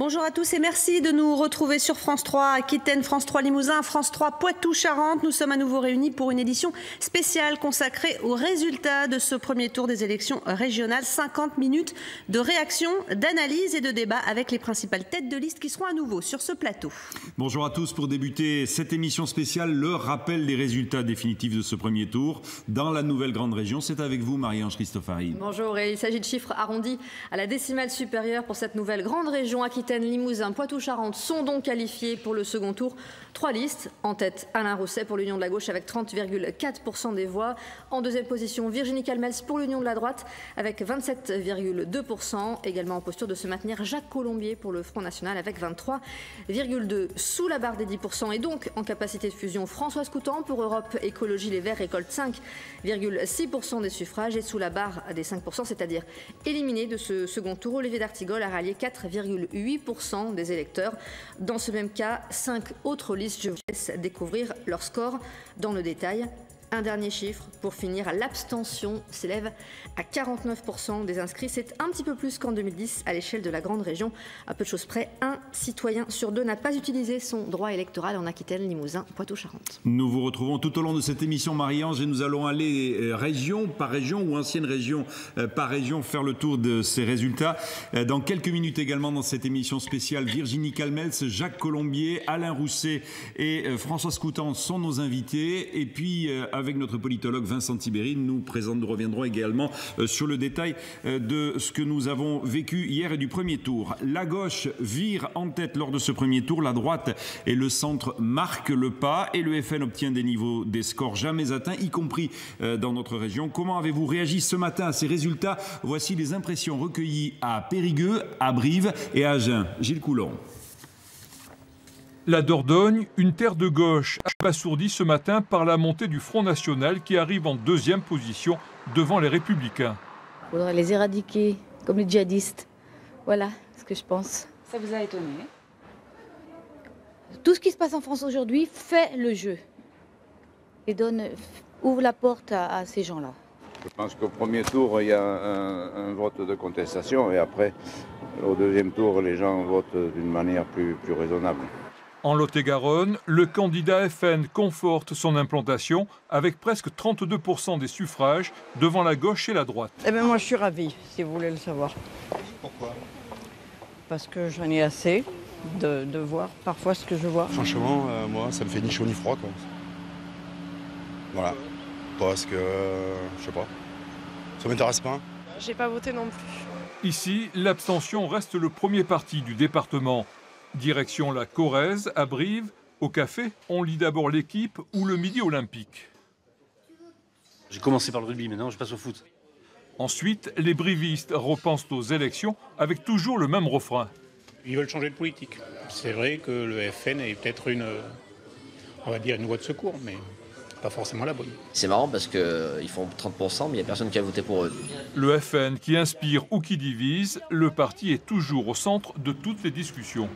Bonjour à tous et merci de nous retrouver sur France 3 Aquitaine, France 3 Limousin, France 3 Poitou-Charentes. Nous sommes à nouveau réunis pour une édition spéciale consacrée aux résultats de ce premier tour des élections régionales. 50 minutes de réaction, d'analyse et de débat avec les principales têtes de liste qui seront à nouveau sur ce plateau. Bonjour à tous. Pour débuter cette émission spéciale, le rappel des résultats définitifs de ce premier tour dans la nouvelle grande région. C'est avec vous, Marie-Ange Christofari. Bonjour, et il s'agit de chiffres arrondis à la décimale supérieure pour cette nouvelle grande région. Aquitaine, Limousin, Poitou-Charentes sont donc qualifiés pour le second tour. 3 listes. En tête, Alain Rousset pour l'Union de la gauche avec 30,4% des voix. En deuxième position, Virginie Calmels pour l'Union de la droite avec 27,2%. Également en posture de se maintenir, Jacques Colombier pour le Front National avec 23,2%. Sous la barre des 10% et donc en capacité de fusion, Françoise Coutan pour Europe Écologie Les Verts récolte 5,6% des suffrages. Et sous la barre des 5%, c'est-à-dire éliminé de ce second tour, Olivier d'Artigol a rallié 4,8% des électeurs. Dans ce même cas, 5 autres listes, je vous laisse découvrir leur score dans le détail. Un dernier chiffre pour finir, l'abstention s'élève à 49% des inscrits. C'est un petit peu plus qu'en 2010 à l'échelle de la grande région. À peu de choses près, un citoyen sur deux n'a pas utilisé son droit électoral en Aquitaine, Limousin, Poitou-Charentes. Nous vous retrouvons tout au long de cette émission, Marie-Ange, et nous allons aller région par région ou ancienne région par région faire le tour de ces résultats. Dans quelques minutes également dans cette émission spéciale, Virginie Calmels, Jacques Colombier, Alain Rousset et Françoise Coutan sont nos invités. Et puis avec notre politologue Vincent Tibéri, nous reviendrons également sur le détail de ce que nous avons vécu hier et du premier tour. La gauche vire en tête lors de ce premier tour, la droite et le centre marquent le pas et le FN obtient des scores jamais atteints, y compris dans notre région. Comment avez-vous réagi ce matin à ces résultats? Voici les impressions recueillies à Périgueux, à Brive et à Agen. Gilles Coulon. La Dordogne, une terre de gauche, abasourdie ce matin par la montée du Front National qui arrive en deuxième position devant les Républicains. Il faudrait les éradiquer comme les djihadistes. Voilà ce que je pense. Ça vous a étonné? Tout ce qui se passe en France aujourd'hui fait le jeu et ouvre la porte à ces gens-là. Je pense qu'au premier tour, il y a un vote de contestation et après, au deuxième tour, les gens votent d'une manière plus raisonnable. En Lot-et-Garonne, le candidat FN conforte son implantation avec presque 32% des suffrages devant la gauche et la droite. Eh bien moi je suis ravie, si vous voulez le savoir. Pourquoi? Parce que j'en ai assez de voir parfois ce que je vois. Franchement, moi ça me fait ni chaud ni froid, quoi. Voilà. Parce que, je sais pas, ça m'intéresse pas. J'ai pas voté non plus. Ici, l'abstention reste le premier parti du département. Direction la Corrèze, à Brive. Au café, on lit d'abord l'équipe ou le Midi Olympique. J'ai commencé par le rugby, maintenant je passe au foot. Ensuite, les brivistes repensent aux élections avec toujours le même refrain. Ils veulent changer de politique. C'est vrai que le FN est peut-être une voie de secours, mais pas forcément la bonne. C'est marrant parce qu'ils font 30%, mais il n'y a personne qui a voté pour eux. Le FN qui inspire ou qui divise, le parti est toujours au centre de toutes les discussions.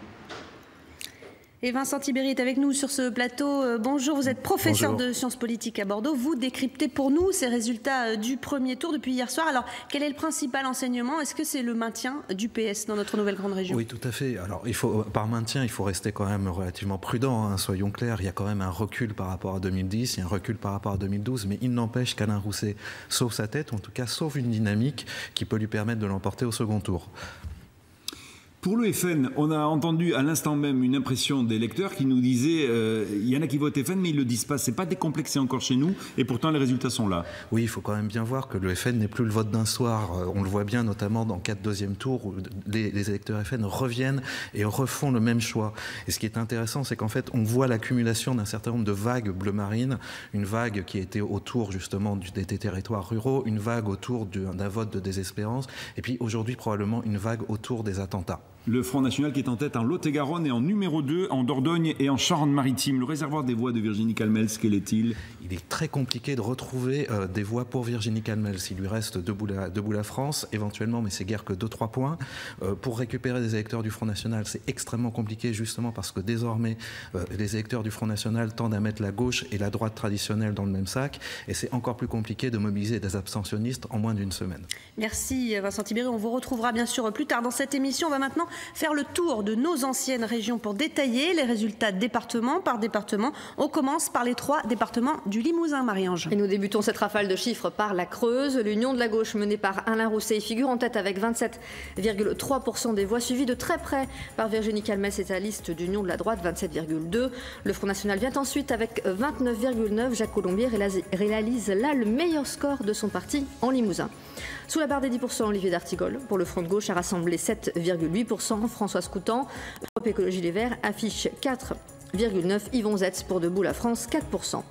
Et Vincent Tibéri est avec nous sur ce plateau. Bonjour, vous êtes professeur de sciences politiques à Bordeaux. Vous décryptez pour nous ces résultats du premier tour depuis hier soir. Alors, quel est le principal enseignement? Est-ce que c'est le maintien du PS dans notre nouvelle grande région? Oui, tout à fait. Alors, par maintien, il faut rester quand même relativement prudent, hein, soyons clairs. Il y a quand même un recul par rapport à 2010, il y a un recul par rapport à 2012, mais il n'empêche qu'Alain Rousset sauve sa tête, ou en tout cas sauve une dynamique qui peut lui permettre de l'emporter au second tour. Pour le FN, on a entendu à l'instant même une impression des lecteurs qui nous disaient il y en a qui votent FN mais ils ne le disent pas, c'est pas décomplexé encore chez nous et pourtant les résultats sont là. Oui, il faut quand même bien voir que le FN n'est plus le vote d'un soir. On le voit bien notamment dans 4 deuxième tours où les électeurs FN reviennent et refont le même choix. Et ce qui est intéressant, c'est qu'en fait on voit l'accumulation d'un certain nombre de vagues bleu marine, une vague qui était autour justement des territoires ruraux, une vague autour d'un vote de désespérance et puis aujourd'hui probablement une vague autour des attentats. Le Front National qui est en tête en Lot-et-Garonne et en numéro 2 en Dordogne et en Charente-Maritime. Le réservoir des voix de Virginie Calmels, quel est-il? Il est très compliqué de retrouver des voix pour Virginie Calmels. Il lui reste debout la France, éventuellement, mais c'est guère que 2-3 points. Pour récupérer des électeurs du Front National, c'est extrêmement compliqué justement parce que désormais, les électeurs du Front National tendent à mettre la gauche et la droite traditionnelle dans le même sac. Et c'est encore plus compliqué de mobiliser des abstentionnistes en moins d'une semaine. Merci Vincent Tibéri. On vous retrouvera bien sûr plus tard dans cette émission. On va maintenant faire le tour de nos anciennes régions pour détailler les résultats département par département. On commence par les 3 départements du Limousin, Marie-Ange. Et nous débutons cette rafale de chiffres par la Creuse. L'Union de la gauche menée par Alain Rousset figure en tête avec 27,3% des voix, suivi de très près par Virginie Calmès et sa liste d'Union de la droite, 27,2%. Le Front National vient ensuite avec 29,9%. Jacques Colombier réalise là le meilleur score de son parti en Limousin. Sous la barre des 10%, Olivier d'Artigol pour le Front de gauche a rassemblé 7,8%. Françoise Coutan, Europe Écologie Les Verts affiche 4,9%. Yvon Zetz pour Debout la France, 4%.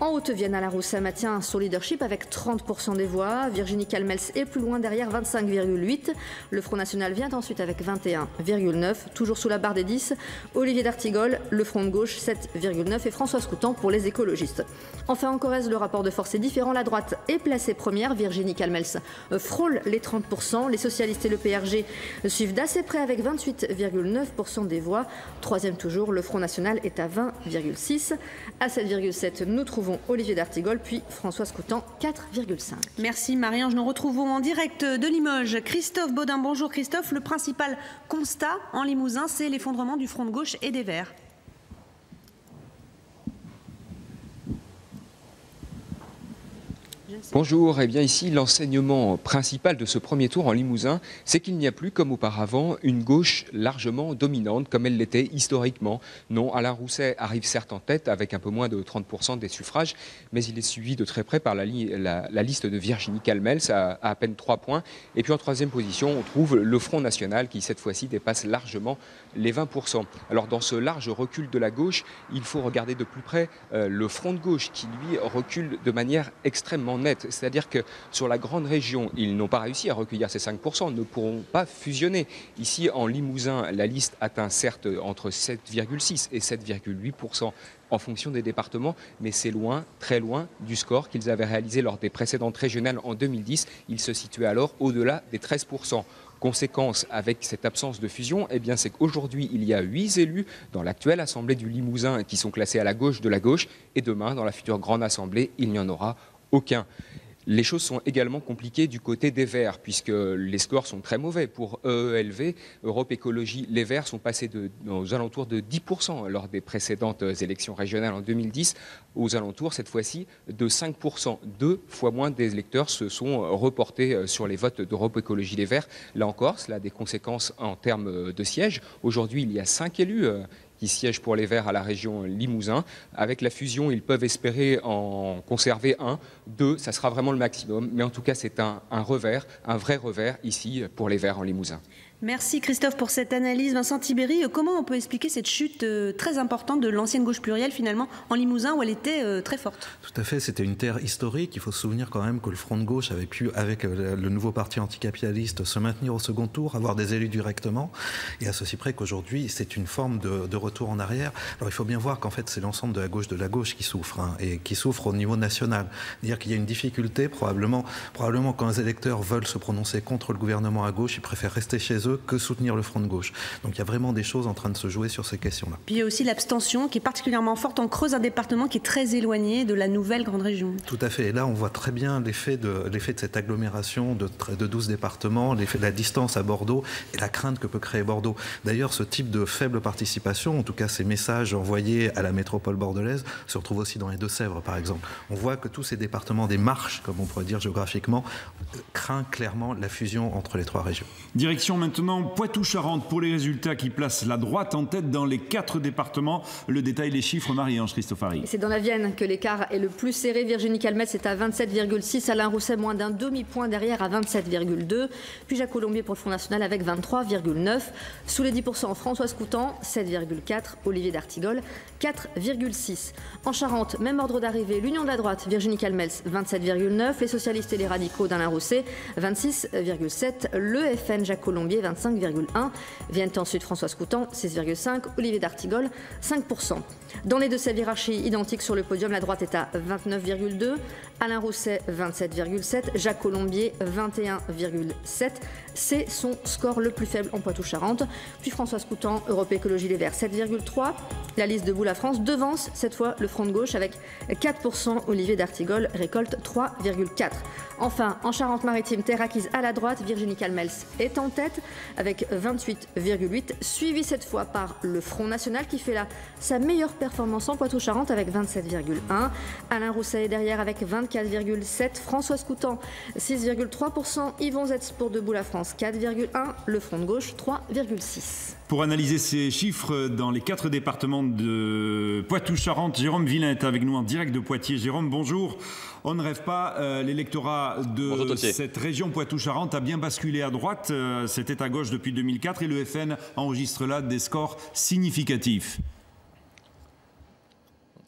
En Haute-Vienne, Alain Rousset maintient son leadership avec 30% des voix. Virginie Calmels est plus loin derrière, 25,8%. Le Front National vient ensuite avec 21,9%. Toujours sous la barre des 10, Olivier d'Artigol, le Front de gauche, 7,9%. Et Françoise Coutan pour les écologistes. Enfin, en Corrèze, le rapport de force est différent. La droite est placée première. Virginie Calmels frôle les 30%. Les socialistes et le PRG suivent d'assez près avec 28,9% des voix. Troisième toujours, le Front National est à 20,6%. À 7,7%, nous trouvons Olivier d'Artigol, puis Françoise Coutan, 4,5%. Merci Marie-Ange. Nous retrouvons en direct de Limoges Christophe Baudin. Bonjour Christophe. Le principal constat en Limousin, c'est l'effondrement du Front de gauche et des Verts. Bonjour, eh bien ici l'enseignement principal de ce premier tour en Limousin, c'est qu'il n'y a plus comme auparavant une gauche largement dominante comme elle l'était historiquement. Non, Alain Rousset arrive certes en tête avec un peu moins de 30% des suffrages, mais il est suivi de très près par la liste de Virginie Calmels à peine 3 points. Et puis en troisième position, on trouve le Front National qui cette fois-ci dépasse largement les 20%. Alors dans ce large recul de la gauche, il faut regarder de plus près le Front de gauche qui lui recule de manière extrêmement nette. C'est-à-dire que sur la grande région, ils n'ont pas réussi à recueillir ces 5%, ne pourront pas fusionner. Ici, en Limousin, la liste atteint certes entre 7,6 et 7,8% en fonction des départements, mais c'est loin, très loin du score qu'ils avaient réalisé lors des précédentes régionales en 2010. Ils se situaient alors au-delà des 13%. Conséquence avec cette absence de fusion, eh bien c'est qu'aujourd'hui il y a 8 élus dans l'actuelle Assemblée du Limousin qui sont classés à la gauche de la gauche, et demain dans la future Grande Assemblée il n'y en aura aucun. Les choses sont également compliquées du côté des Verts, puisque les scores sont très mauvais. Pour EELV, Europe Écologie, les Verts sont passés aux alentours de 10% lors des précédentes élections régionales en 2010, aux alentours, cette fois-ci, de 5%. 2 fois moins des électeurs se sont reportés sur les votes d'Europe Écologie Les Verts. Là encore, cela a des conséquences en termes de sièges. Aujourd'hui, il y a 5 élus qui siègent pour les Verts à la région Limousin. Avec la fusion, ils peuvent espérer en conserver 1, 2, ça sera vraiment le maximum. Mais en tout cas, c'est un revers, un vrai revers ici pour les Verts en Limousin. Merci Christophe pour cette analyse. Vincent Tibéry, comment on peut expliquer cette chute très importante de l'ancienne gauche plurielle finalement en Limousin où elle était très forte? Tout à fait, c'était une terre historique. Il faut se souvenir quand même que le Front de gauche avait pu, avec le nouveau parti anticapitaliste, se maintenir au second tour, avoir des élus directement. Et à ceci près qu'aujourd'hui, c'est une forme de retour en arrière. Alors il faut bien voir qu'en fait, c'est l'ensemble de la gauche qui souffre, hein, et qui souffre au niveau national. C'est-à-dire qu'il y a une difficulté, probablement quand les électeurs veulent se prononcer contre le gouvernement à gauche, ils préfèrent rester chez eux que soutenir le Front de gauche. Donc il y a vraiment des choses en train de se jouer sur ces questions-là. Puis il y a aussi l'abstention qui est particulièrement forte en Creuse, un département qui est très éloigné de la nouvelle grande région. Tout à fait. Et là, on voit très bien l'effet de cette agglomération de 12 départements, l'effet de la distance à Bordeaux et la crainte que peut créer Bordeaux. D'ailleurs, ce type de faible participation, en tout cas ces messages envoyés à la métropole bordelaise, se retrouvent aussi dans les Deux-Sèvres, par exemple. On voit que tous ces départements des marches, comme on pourrait dire géographiquement, craignent clairement la fusion entre les 3 régions. Direction maintenant Poitou-Charentes pour les résultats qui placent la droite en tête dans les 4 départements. Le détail, les chiffres, Marie-Ange Christofari. C'est dans la Vienne que l'écart est le plus serré. Virginie Calmels est à 27,6, Alain Rousset moins d'un demi-point derrière à 27,2, puis Jacques Colombier pour le Front National avec 23,9. Sous les 10%, Françoise Coutan, 7,4, Olivier d'Artigol, 4,6. En Charente, même ordre d'arrivée, l'Union de la droite, Virginie Calmels, 27,9, les socialistes et les radicaux d'Alain Rousset, 26,7, le FN Jacques Colombier, 25,1. Viennent ensuite Françoise Coutan, 6,5. Olivier d'Artigol, 5%. Dans les Deux-Sèvres, hiérarchie identique sur le podium, la droite est à 29,2. Alain Rousset, 27,7. Jacques Colombier, 21,7. C'est son score le plus faible en Poitou-Charentes. Puis Françoise Coutan, Europe Écologie Les Verts, 7,3. La liste Debout la France devance cette fois le Front de gauche avec 4%. Olivier d'Artigol récolte 3,4. Enfin, en Charente-Maritime, terre acquise à la droite, Virginie Calmels est en tête avec 28,8, suivi cette fois par le Front National qui fait là sa meilleure performance en Poitou-Charentes avec 27,1. Alain Rousset est derrière avec 24,7. Françoise Coutan 6,3%. Yvon Zetz pour Debout la France 4,1. Le Front de Gauche 3,6. Pour analyser ces chiffres dans les 4 départements de Poitou-Charentes, Jérôme Villain est avec nous en direct de Poitiers. Jérôme, bonjour. On ne rêve pas, l'électorat de cette région Poitou-Charentes a bien basculé à droite. C'était à gauche depuis 2004 et le FN enregistre là des scores significatifs.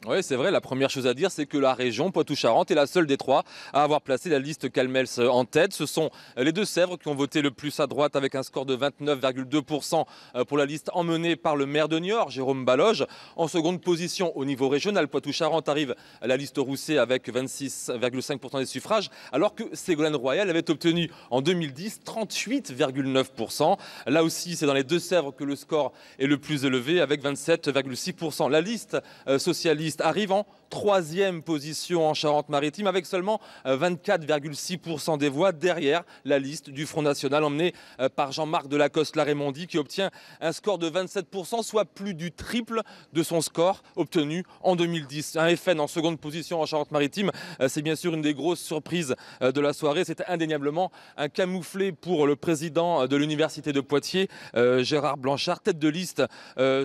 Oui, c'est vrai. La première chose à dire, c'est que la région Poitou-Charentes est la seule des 3 à avoir placé la liste Calmels en tête. Ce sont les Deux-Sèvres qui ont voté le plus à droite avec un score de 29,2% pour la liste emmenée par le maire de Niort, Jérôme Baloge. En seconde position au niveau régional, Poitou-Charentes arrive à la liste Rousset avec 26,5% des suffrages, alors que Ségolène Royal avait obtenu en 2010 38,9%. Là aussi, c'est dans les Deux-Sèvres que le score est le plus élevé avec 27,6%. La liste socialiste arrive en 3e position en Charente-Maritime avec seulement 24,6% des voix derrière la liste du Front National emmenée par Jean-Marc Delacoste-Larémondi qui obtient un score de 27%, soit plus du triple de son score obtenu en 2010. Un FN en seconde position en Charente-Maritime, c'est bien sûr une des grosses surprises de la soirée. C'est indéniablement un camouflet pour le président de l'Université de Poitiers, Gérard Blanchard, tête de liste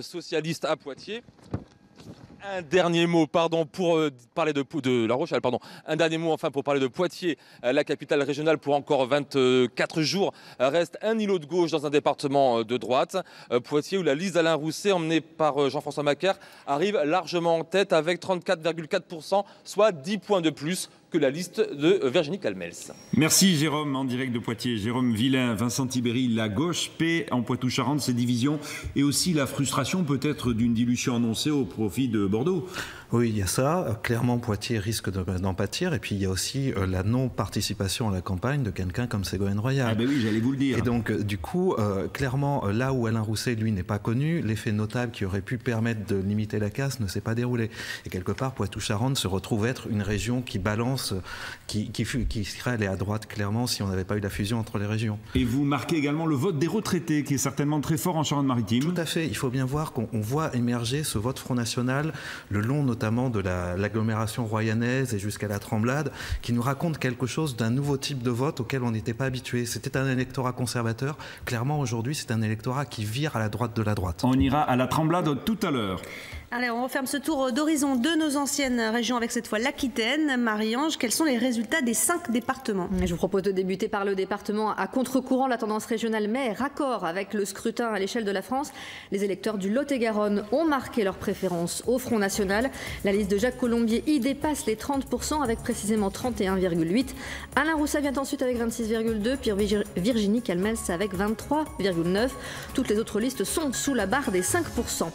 socialiste à Poitiers. Un dernier mot, pour parler de La Rochelle, Un dernier mot enfin pour parler de Poitiers, la capitale régionale pour encore 24 jours reste un îlot de gauche dans un département de droite. Poitiers où la liste d'Alain Rousset, emmenée par Jean-François Macaire, arrive largement en tête avec 34,4%, soit 10 points de plus que la liste de Virginie Calmels. Merci Jérôme, en direct de Poitiers. Jérôme Villain, Vincent Tibéry, la gauche paie en Poitou-Charentes ces divisions et aussi la frustration peut-être d'une dilution annoncée au profit de Bordeaux. Oui, il y a ça. Clairement, Poitiers risque d'en pâtir. Et puis, il y a aussi la non-participation à la campagne de quelqu'un comme Ségolène Royal. Ah ben oui, j'allais vous le dire. Et donc, du coup, clairement, là où Alain Rousset, lui, n'est pas connu, l'effet notable qui aurait pu permettre de limiter la casse ne s'est pas déroulé. Et quelque part, Poitou-Charentes se retrouve être une région qui balance, qui serait allée à droite, clairement, si on n'avait pas eu la fusion entre les régions. Et vous marquez également le vote des retraités, qui est certainement très fort en Charente-Maritime. Tout à fait. Il faut bien voir qu'on voit émerger ce vote Front National le long, notamment de l'agglomération royanaise et jusqu'à la Tremblade, qui nous raconte quelque chose d'un nouveau type de vote auquel on n'était pas habitué. C'était un électorat conservateur. Clairement, aujourd'hui, c'est un électorat qui vire à la droite de la droite. On ira à la Tremblade tout à l'heure. Allez, on referme ce tour d'horizon de nos anciennes régions avec cette fois l'Aquitaine. Marie-Ange, quels sont les résultats des 5 départements? Je vous propose de débuter par le département à contre-courant. La tendance régionale mais raccord avec le scrutin à l'échelle de la France. Les électeurs du Lot-et-Garonne ont marqué leur préférence au Front National. La liste de Jacques Colombier y dépasse les 30% avec précisément 31,8. Alain Rousset vient ensuite avec 26,2, puis Virginie Calmels avec 23,9. Toutes les autres listes sont sous la barre des 5%.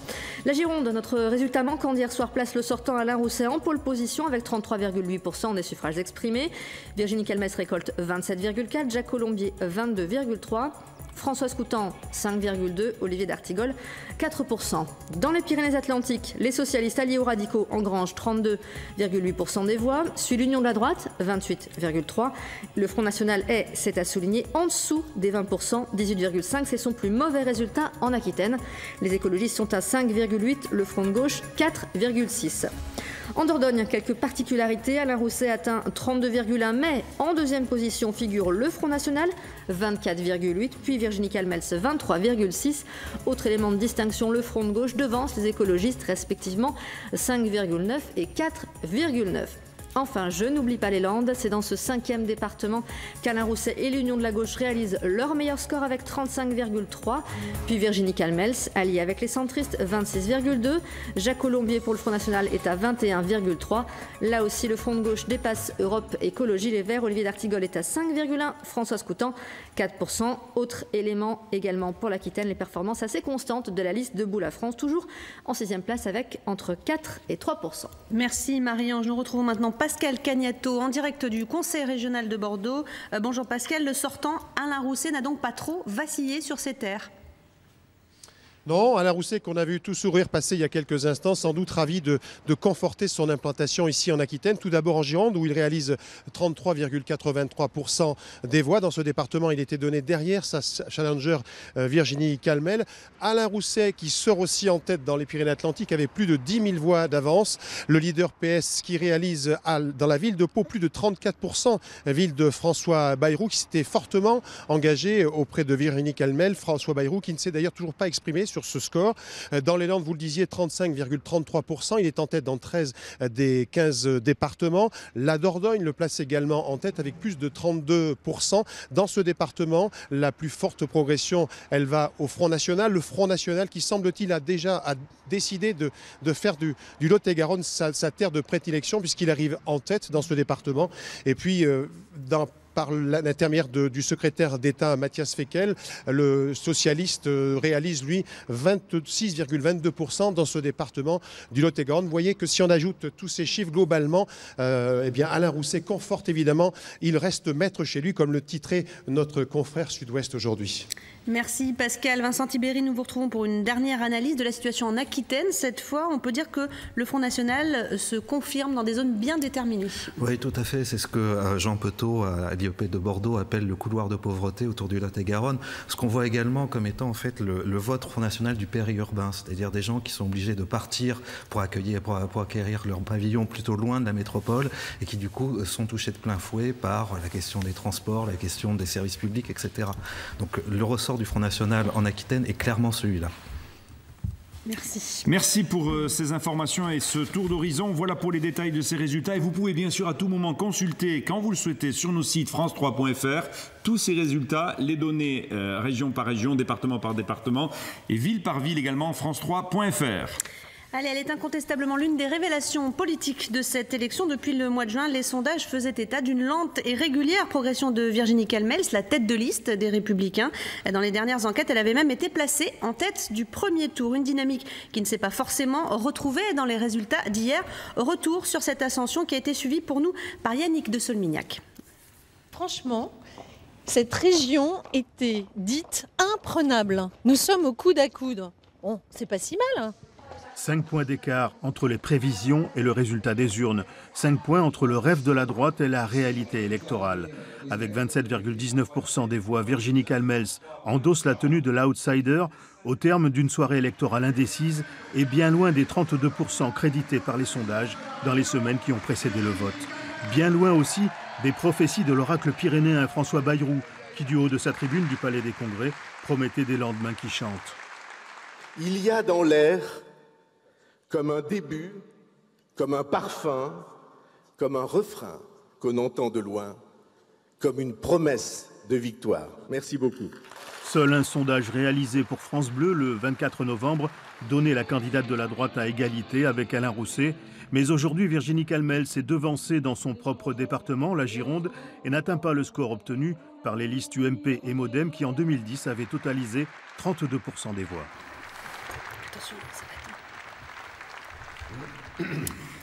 La Gironde, notre résultat manquant d'hier soir, place le sortant Alain Rousset en pole position avec 33,8% des suffrages exprimés. Virginie Calmels récolte 27,4, Jacques Colombier 22,3. Françoise Coutan, 5,2, Olivier d'Artigol, 4%. Dans les Pyrénées-Atlantiques, les socialistes alliés aux radicaux engrangent 32,8% des voix, suit l'Union de la droite, 28,3%. Le Front National est, c'est à souligner, en dessous des 20%, 18,5%. C'est son plus mauvais résultat en Aquitaine. Les écologistes sont à 5,8%, le Front de gauche, 4,6%. En Dordogne, quelques particularités. Alain Rousset atteint 32,1, mais en deuxième position figure le Front National, 24,8, puis Virginie Calmels, 23,6. Autre élément de distinction, le Front de gauche devance les écologistes, respectivement 5,9 et 4,9. Enfin, je n'oublie pas les Landes. C'est dans ce 5e département qu'Alain Rousset et l'Union de la gauche réalisent leur meilleur score avec 35,3. Puis Virginie Calmels, alliée avec les centristes, 26,2. Jacques Colombier pour le Front National est à 21,3. Là aussi, le Front de gauche dépasse Europe Écologie Les Verts. Olivier d'Artigol est à 5,1. Françoise Coutan, 4%. Autre élément également pour l'Aquitaine, les performances assez constantes de la liste Debout la France, toujours en 6e place avec entre 4 et 3%. Merci Marie-Ange. Nous retrouvons maintenant Pascal Cagnato en direct du Conseil régional de Bordeaux. Bonjour Pascal, le sortant Alain Rousset n'a donc pas trop vacillé sur ses terres? Non, Alain Rousset, qu'on a vu tout sourire passer il y a quelques instants, sans doute ravi de conforter son implantation ici en Aquitaine. Tout d'abord en Gironde, où il réalise 33,83% des voix. Dans ce département, il était donné derrière sa challenger Virginie Calmel. Alain Rousset, qui sort aussi en tête dans les Pyrénées-Atlantiques, avec plus de 10 000 voix d'avance. Le leader PS qui réalise dans la ville de Pau plus de 34%, ville de François Bayrou, qui s'était fortement engagé auprès de Virginie Calmel. François Bayrou, qui ne s'est d'ailleurs toujours pas exprimé sur ce score. Dans les Landes, vous le disiez, 35,33%. Il est en tête dans 13 des 15 départements. La Dordogne le place également en tête avec plus de 32%. Dans ce département, la plus forte progression, elle va au Front National. Le Front National qui, semble-t-il, a déjà décidé de faire du Lot-et-Garonne sa terre de prédilection, puisqu'il arrive en tête dans ce département. Et puis, par l'intermédiaire du secrétaire d'État Mathias Fekl, le socialiste réalise, lui, 26,22% dans ce département du Lot-et-Garonne. Vous voyez que si on ajoute tous ces chiffres globalement, eh bien Alain Rousset conforte évidemment, il reste maître chez lui, comme le titrait notre confrère Sud-Ouest aujourd'hui. Merci Pascal. Vincent Tibéri, nous vous retrouvons pour une dernière analyse de la situation en Aquitaine. Cette fois, on peut dire que le Front National se confirme dans des zones bien déterminées. Oui, tout à fait. C'est ce que Jean Petot, à l'IEP de Bordeaux, appelle le couloir de pauvreté autour du Lot-et-Garonne. Ce qu'on voit également comme étant en fait le vote Front National du périurbain, c'est-à-dire des gens qui sont obligés de partir pour acquérir leur pavillon plutôt loin de la métropole et qui du coup sont touchés de plein fouet par la question des transports, la question des services publics, etc. Donc le ressort du Front National en Aquitaine est clairement celui-là. Merci. Merci pour ces informations et ce tour d'horizon. Voilà pour les détails de ces résultats. Et vous pouvez bien sûr à tout moment consulter, quand vous le souhaitez, sur nos sites france3.fr, tous ces résultats, les données région par région, département par département et ville par ville également, france3.fr. Allez, elle est incontestablement l'une des révélations politiques de cette élection. Depuis le mois de juin, les sondages faisaient état d'une lente et régulière progression de Virginie Calmels, la tête de liste des Républicains. Dans les dernières enquêtes, elle avait même été placée en tête du premier tour. Une dynamique qui ne s'est pas forcément retrouvée dans les résultats d'hier. Retour sur cette ascension qui a été suivie pour nous par Yannick de Solmignac. Franchement, cette région était dite imprenable. Nous sommes au coude à coude. Bon, c'est pas si mal, hein. 5 points d'écart entre les prévisions et le résultat des urnes. 5 points entre le rêve de la droite et la réalité électorale. Avec 27,19% des voix, Virginie Calmels endosse la tenue de l'outsider au terme d'une soirée électorale indécise et bien loin des 32% crédités par les sondages dans les semaines qui ont précédé le vote. Bien loin aussi des prophéties de l'oracle pyrénéen François Bayrou qui, du haut de sa tribune du Palais des Congrès, promettait des lendemains qui chantent. Il y a dans l'air comme un début, comme un parfum, comme un refrain qu'on entend de loin, comme une promesse de victoire. Merci beaucoup. Seul un sondage réalisé pour France Bleu le 24 novembre donnait la candidate de la droite à égalité avec Alain Rousset. Mais aujourd'hui, Virginie Calmels s'est devancée dans son propre département, la Gironde, et n'atteint pas le score obtenu par les listes UMP et Modem qui, en 2010, avaient totalisé 32% des voix. Attention, ça va être...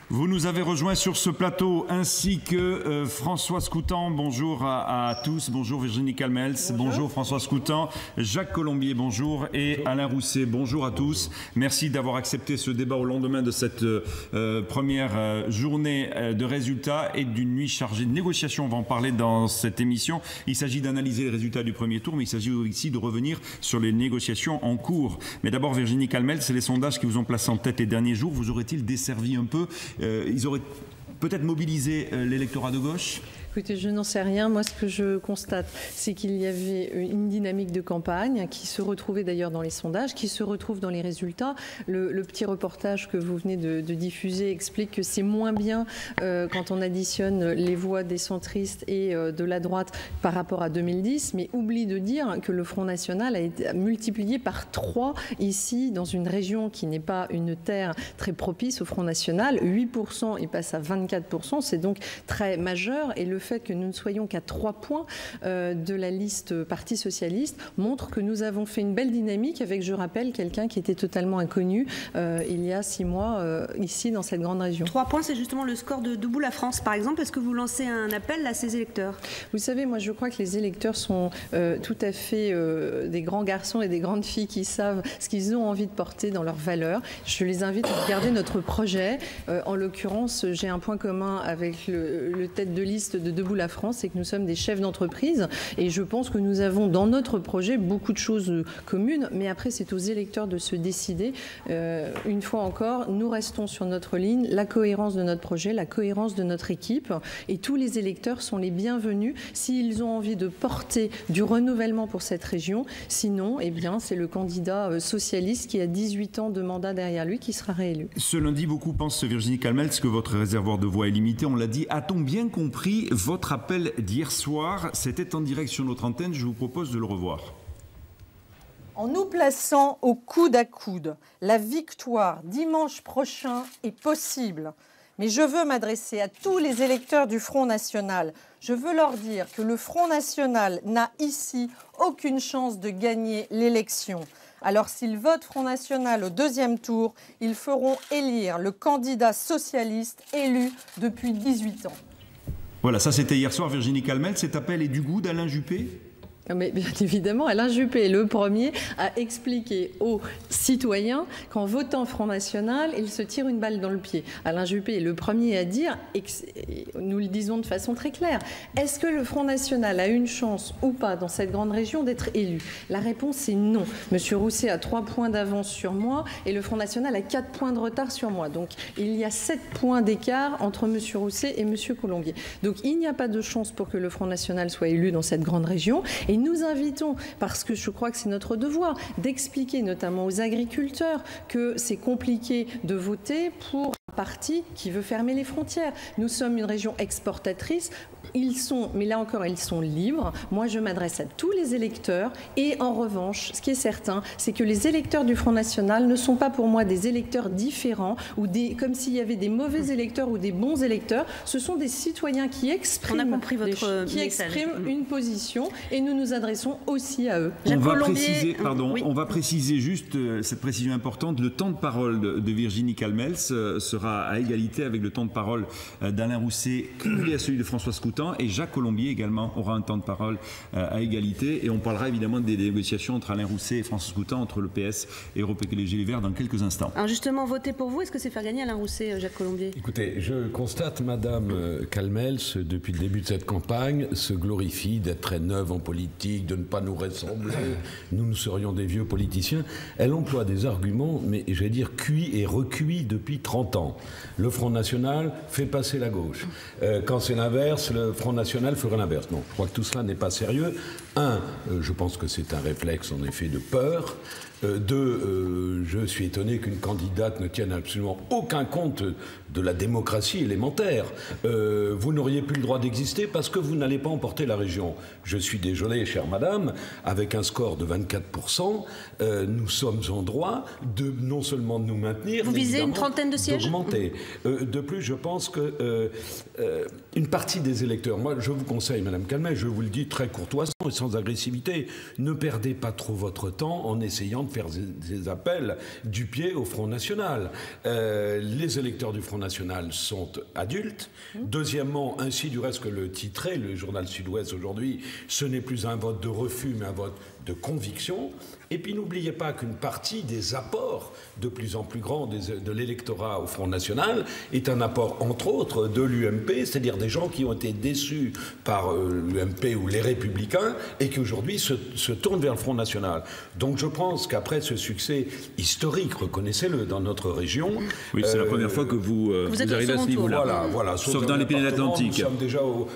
Vous nous avez rejoints sur ce plateau ainsi que François Scoutan. Bonjour à tous. Bonjour Virginie Calmels. Bonjour François Scoutan. Jacques Colombier, bonjour. Et Alain Rousset, bonjour à tous. Merci d'avoir accepté ce débat au lendemain de cette première journée de résultats et d'une nuit chargée de négociations. On va en parler dans cette émission. Il s'agit d'analyser les résultats du premier tour, mais il s'agit aussi de revenir sur les négociations en cours. Mais d'abord, Virginie Calmels, c'est les sondages qui vous ont placé en tête les derniers jours. Vous auraient-ils desservi un peu ils auraient peut-être mobilisé l'électorat de gauche? Écoutez, je n'en sais rien. Moi, ce que je constate, c'est qu'il y avait une dynamique de campagne qui se retrouvait d'ailleurs dans les sondages, qui se retrouve dans les résultats. Le petit reportage que vous venez de diffuser explique que c'est moins bien quand on additionne les voix des centristes et de la droite par rapport à 2010, mais oublie de dire que le Front National a été multiplié par 3 ici, dans une région qui n'est pas une terre très propice au Front National. 8%, il passe à 24%, c'est donc très majeur. Et le fait que nous ne soyons qu'à 3 points de la liste Parti socialiste montre que nous avons fait une belle dynamique avec, je rappelle, quelqu'un qui était totalement inconnu il y a 6 mois ici dans cette grande région. 3 points, c'est justement le score de Debout la France, par exemple. Est-ce que vous lancez un appel à ces électeurs? Vous savez, moi je crois que les électeurs sont tout à fait des grands garçons et des grandes filles qui savent ce qu'ils ont envie de porter dans leurs valeurs. Je les invite à regarder notre projet. En l'occurrence, j'ai un point commun avec le tête de liste de Debout la France, c'est que nous sommes des chefs d'entreprise et je pense que nous avons dans notre projet beaucoup de choses communes, mais après c'est aux électeurs de se décider. Une fois encore, nous restons sur notre ligne, la cohérence de notre projet, la cohérence de notre équipe, et tous les électeurs sont les bienvenus s'ils ont envie de porter du renouvellement pour cette région. Sinon, eh bien, c'est le candidat socialiste qui a 18 ans de mandat derrière lui qui sera réélu. Ce lundi, beaucoup pensent, Virginie Calmels, que votre réservoir de voix est limité. On l'a dit. A-t-on bien compris votre appel d'hier soir? C'était en direct sur notre antenne. Je vous propose de le revoir. En nous plaçant au coude à coude, la victoire dimanche prochain est possible. Mais je veux m'adresser à tous les électeurs du Front National. Je veux leur dire que le Front National n'a ici aucune chance de gagner l'élection. Alors s'ils votent Front National au 2e tour, ils feront élire le candidat socialiste élu depuis 18 ans. Voilà, ça c'était hier soir, Virginie Calmels. Cet appel est du goût d'Alain Juppé? Mais bien évidemment, Alain Juppé, le premier, a expliqué aux citoyens qu'en votant Front National, il se tire une balle dans le pied. Alain Juppé est le premier à dire, et nous le disons de façon très claire, est-ce que le Front National a une chance ou pas dans cette grande région d'être élu? La réponse est non. Monsieur Rousset a 3 points d'avance sur moi et le Front National a 4 points de retard sur moi. Donc il y a 7 points d'écart entre Monsieur Rousset et Monsieur Colombier. Donc il n'y a pas de chance pour que le Front National soit élu dans cette grande région. Et nous invitons, parce que je crois que c'est notre devoir, d'expliquer notamment aux agriculteurs que c'est compliqué de voter pour un parti qui veut fermer les frontières. Nous sommes une région exportatrice. Mais là encore, ils sont libres. Moi, je m'adresse à tous les électeurs. Et en revanche, ce qui est certain, c'est que les électeurs du Front National ne sont pas pour moi des électeurs différents, ou comme s'il y avait des mauvais électeurs ou des bons électeurs. Ce sont des citoyens qui expriment, une position, et nous nous adressons aussi à eux. On va préciser juste cette précision importante. Le temps de parole de Virginie Calmels sera à égalité avec le temps de parole d'Alain Rousset et à celui de Françoise Coutan, et Jacques Colombier également aura un temps de parole à égalité, et on parlera évidemment des négociations entre Alain Rousset et Françoise Coutan, entre le PS et Europe Écologie Les Verts dans quelques instants. Alors justement, voter pour vous, est-ce que c'est faire gagner Alain Rousset, Jacques Colombier? Écoutez, je constate, Madame Calmels, depuis le début de cette campagne, se glorifie d'être très neuve en politique, de ne pas nous ressembler, nous serions des vieux politiciens. Elle emploie des arguments, mais je vais dire cuits et recuits depuis 30 ans. Le Front National fait passer la gauche. Quand c'est l'inverse, le Front National ferait l'inverse. Non, je crois que tout cela n'est pas sérieux. Je pense que c'est un réflexe en effet de peur. Je suis étonné qu'une candidate ne tienne absolument aucun compte de la démocratie élémentaire. Vous n'auriez plus le droit d'exister parce que vous n'allez pas emporter la région. Je suis désolé, chère madame, avec un score de 24%, nous sommes en droit de non seulement de nous maintenir, vous visez une trentaine de sièges, d'augmenter. De plus, je pense que une partie des électeurs, moi je vous conseille, madame Calmels, je vous le dis très courtoisement et sans agressivité, ne perdez pas trop votre temps en essayant de faire des appels du pied au Front National. Les électeurs du Front National sont adultes. Deuxièmement, ainsi du reste que le titrait, le journal Sud-Ouest aujourd'hui, ce n'est plus un vote de refus, mais un vote de conviction. Et puis n'oubliez pas qu'une partie des apports de plus en plus grands de l'électorat au Front National est un apport, entre autres, de l'UMP, c'est-à-dire des gens qui ont été déçus par l'UMP ou les Républicains et qui aujourd'hui se tournent vers le Front National. Donc je pense qu'après ce succès historique, reconnaissez-le, dans notre région... Oui, c'est la première fois que vous arrivez à ce niveau-là. Voilà, sauf dans les Pyrénées-Atlantiques. Nous sommes déjà au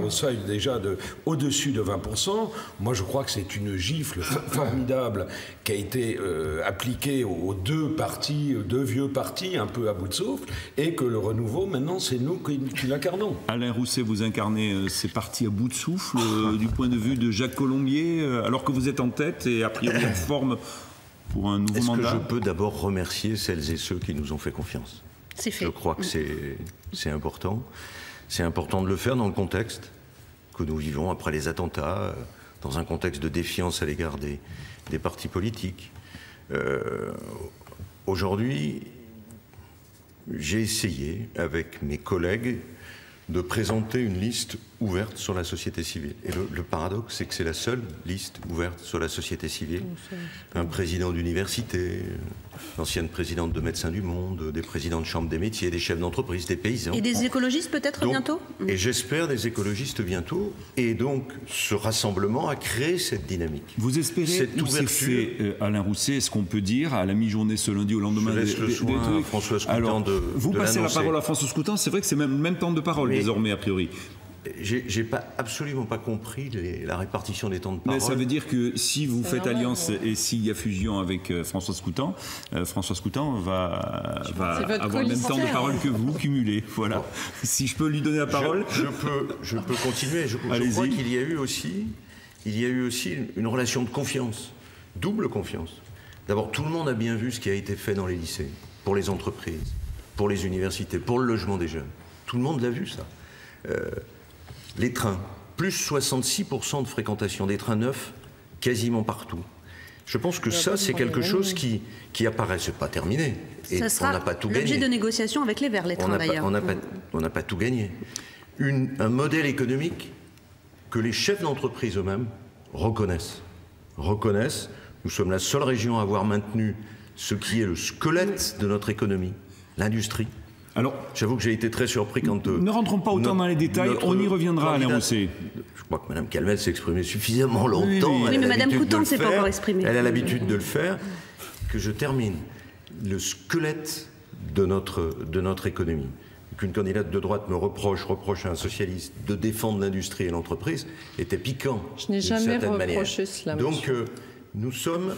seuil déjà au-dessus de 20%. Moi, je crois que c'est une gifle formidable qui a été appliquée aux deux vieux partis un peu à bout de souffle, et que le renouveau, maintenant, c'est nous qui l'incarnons. Alain Rousset, vous incarnez ces partis à bout de souffle du point de vue de Jacques Colombier, alors que vous êtes en tête et a priori en forme pour un nouveau mandat. Est-ce que je peux d'abord remercier celles et ceux qui nous ont fait confiance? C'est fait. Je crois que c'est important. C'est important de le faire dans le contexte. que nous vivons après les attentats, dans un contexte de défiance à l'égard des partis politiques. Aujourd'hui, j'ai essayé, avec mes collègues, de présenter une liste ouverte sur la société civile. Et le paradoxe, c'est que c'est la seule liste ouverte sur la société civile. Un président d'université, l'ancienne présidente de Médecins du Monde, des présidents de chambres des métiers, des chefs d'entreprise, des paysans. Et des écologistes peut-être bientôt? Et j'espère des écologistes bientôt. Et donc, ce rassemblement a créé cette dynamique. Vous espérez tous ces faits, Alain Rousset, est-ce qu'on peut dire, à la mi-journée ce lundi, au lendemain Je laisse le soin à François Scoutan. Alors, vous de passez la l'annoncer. parole à François Scoutan, c'est vrai que c'est même le même temps de parole désormais, a priori. J'ai absolument pas compris la répartition des temps de parole. Mais ça veut dire que si vous faites alliance et s'il y a fusion avec François Scoutan va avoir le même temps de parole que vous, cumulé. Voilà. Si je peux lui donner la parole. Je peux continuer. Je crois qu'il y a eu aussi une relation de confiance, double confiance. D'abord, tout le monde a bien vu ce qui a été fait dans les lycées, pour les entreprises, pour les universités, pour le logement des jeunes. Tout le monde l'a vu, ça. Les trains, plus 66% de fréquentation des trains neufs, quasiment partout. Je pense que ça, c'est quelque chose qui apparaît. C'est pas terminé. Et Ça sera on n'a pas tout gagné. l'objet de négociations avec les Verts, les trains d'ailleurs. On n'a pas tout gagné. Un modèle économique que les chefs d'entreprise eux-mêmes reconnaissent. Nous sommes la seule région à avoir maintenu ce qui est le squelette de notre économie, l'industrie. Alors, j'avoue que j'ai été très surpris quand... ne rentrons pas autant dans les détails, on y reviendra, Alain Rousset. Je crois que Mme Calmel s'est exprimée suffisamment longtemps. Oui, mais Mme Coutan ne s'est pas encore exprimée. Elle a l'habitude de le faire. Que je termine. Le squelette de notre économie. Qu'une candidate de droite me reproche à un socialiste de défendre l'industrie et l'entreprise était piquant. Je n'ai jamais reproché cela. Donc, nous sommes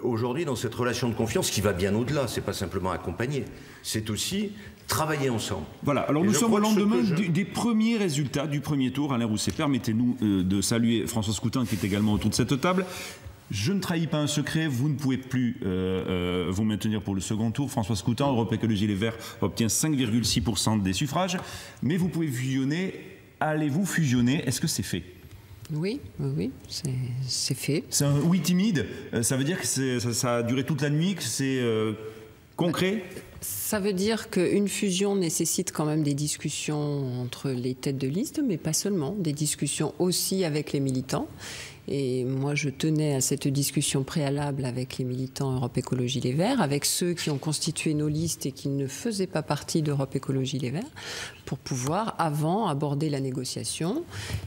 aujourd'hui dans cette relation de confiance qui va bien au-delà. C'est pas simplement accompagner, c'est aussi travailler ensemble. Voilà, alors nous sommes au lendemain des premiers résultats du premier tour. Alain Rousset, permettez-nous de saluer François Scoutan qui est également autour de cette table. Je ne trahis pas un secret, vous ne pouvez plus vous maintenir pour le second tour. François Scoutan, Europe Écologie Les Verts, obtient 5,6% des suffrages. Mais vous pouvez fusionner. Allez-vous fusionner? Est-ce que c'est fait? Oui, c'est fait. C'est un oui timide. Ça veut dire que ça a duré toute la nuit, que c'est concret? Ça veut dire qu'une fusion nécessite quand même des discussions entre les têtes de liste, mais pas seulement, des discussions aussi avec les militants. Et moi, je tenais à cette discussion préalable avec les militants Europe Écologie Les Verts, avec ceux qui ont constitué nos listes et qui ne faisaient pas partie d'Europe Écologie Les Verts, pour pouvoir, avant, aborder la négociation.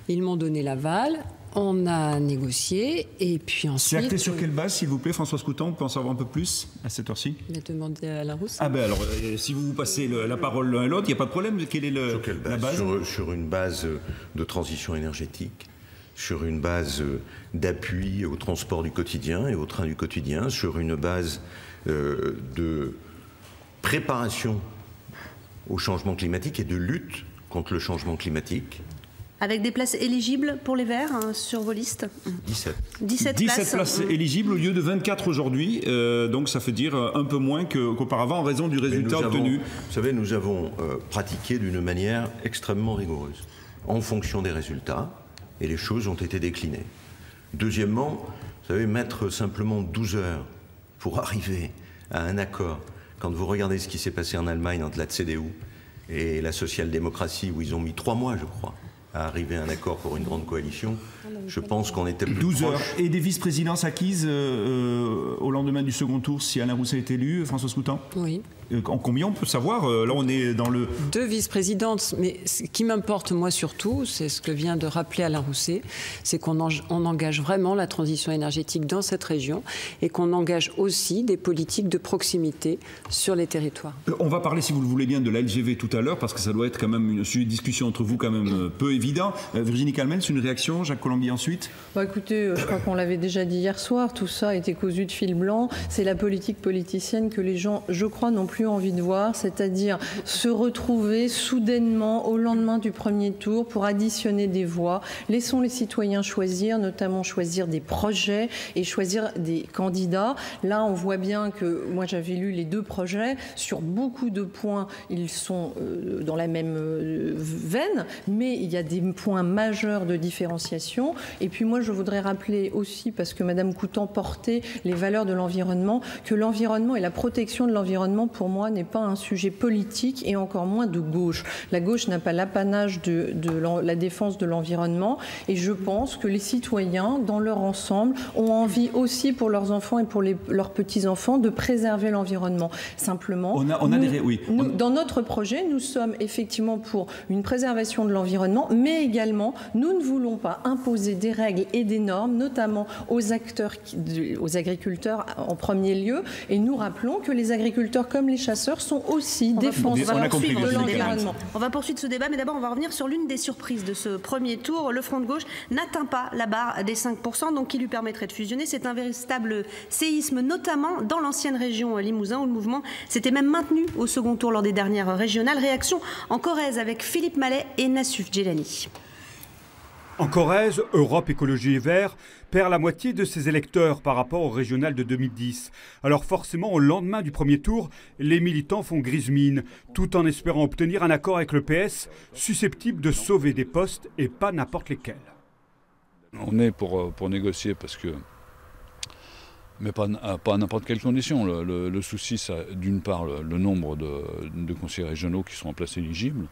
Ils m'ont donné l'aval. On a négocié et puis ensuite... C'est acté sur quelle base, s'il vous plaît, François Scoutan? On peut en savoir un peu plus à cette heure-ci? Il a demandé à Alain Rousset. Ah ben alors, si vous passez la parole l'un à l'autre, il n'y a pas de problème. Quelle est la base? Sur une base de transition énergétique, sur une base d'appui au transport du quotidien et au train du quotidien, sur une base de préparation au changement climatique et de lutte contre le changement climatique. Avec des places éligibles pour les Verts sur vos listes? 17 places éligibles au lieu de 24 aujourd'hui. Donc ça fait dire un peu moins qu'auparavant en raison du résultat obtenu. Vous savez, nous avons pratiqué d'une manière extrêmement rigoureuse, en fonction des résultats, et les choses ont été déclinées. Deuxièmement, vous savez, mettre simplement 12 heures pour arriver à un accord, quand vous regardez ce qui s'est passé en Allemagne entre la CDU et la social-démocratie, où ils ont mis 3 mois, je crois, à arriver à un accord pour une grande coalition, je pense qu'on était plus 12 heures. proche. Et des vice-présidences acquises au lendemain du second tour, si Alain Rousset est élu, François Scoutan? Oui. En combien on peut savoir? Là, on est dans le... 2 vice-présidentes, mais ce qui m'importe, moi, surtout, c'est ce que vient de rappeler Alain Rousset, c'est qu'on engage vraiment la transition énergétique dans cette région et qu'on engage aussi des politiques de proximité sur les territoires. On va parler, si vous le voulez bien, de la LGV tout à l'heure, parce que ça doit être quand même une discussion entre vous quand même peu évident. Virginie Calmel, c'est une réaction, Jacques Colombier ensuite? Écoutez, je crois qu'on l'avait déjà dit hier soir, tout ça a été cousu de fil blanc. C'est la politique politicienne que les gens, je crois, n'ont plus envie de voir, c'est-à-dire se retrouver soudainement au lendemain du premier tour pour additionner des voix. Laissons les citoyens choisir, notamment choisir des projets et choisir des candidats. Là, on voit bien que, moi j'avais lu les deux projets, sur beaucoup de points, ils sont dans la même veine, mais il y a des points majeurs de différenciation. Et puis moi, je voudrais rappeler aussi, parce que Madame Coutan portait les valeurs de l'environnement, que l'environnement et la protection de l'environnement, pour moi, n'est pas un sujet politique et encore moins de gauche. La gauche n'a pas l'apanage de la défense de l'environnement, et je pense que les citoyens, dans leur ensemble, ont envie aussi pour leurs enfants et pour leurs petits-enfants de préserver l'environnement. Simplement, dans notre projet, nous sommes effectivement pour une préservation de l'environnement, mais également, nous ne voulons pas imposer des règles et des normes, notamment aux acteurs, aux agriculteurs en premier lieu, et nous rappelons que les agriculteurs comme les chasseurs sont aussi défenseurs de l'environnement. On va poursuivre ce débat, mais d'abord on va revenir sur l'une des surprises de ce premier tour. Le Front de gauche n'atteint pas la barre des 5%, donc qui lui permettrait de fusionner. C'est un véritable séisme, notamment dans l'ancienne région Limousin, où le mouvement s'était même maintenu au second tour lors des dernières régionales. Réaction en Corrèze avec Philippe Mallet et Nassuf Djelani. En Corrèze, Europe Écologie et Verts perd la moitié de ses électeurs par rapport au régional de 2010. Alors forcément, au lendemain du premier tour, les militants font grise mine, tout en espérant obtenir un accord avec le PS, susceptible de sauver des postes et pas n'importe lesquels. On est pour négocier parce que... mais pas à n'importe quelle condition. Le souci, c'est d'une part le nombre de conseillers régionaux qui sont en place éligibles,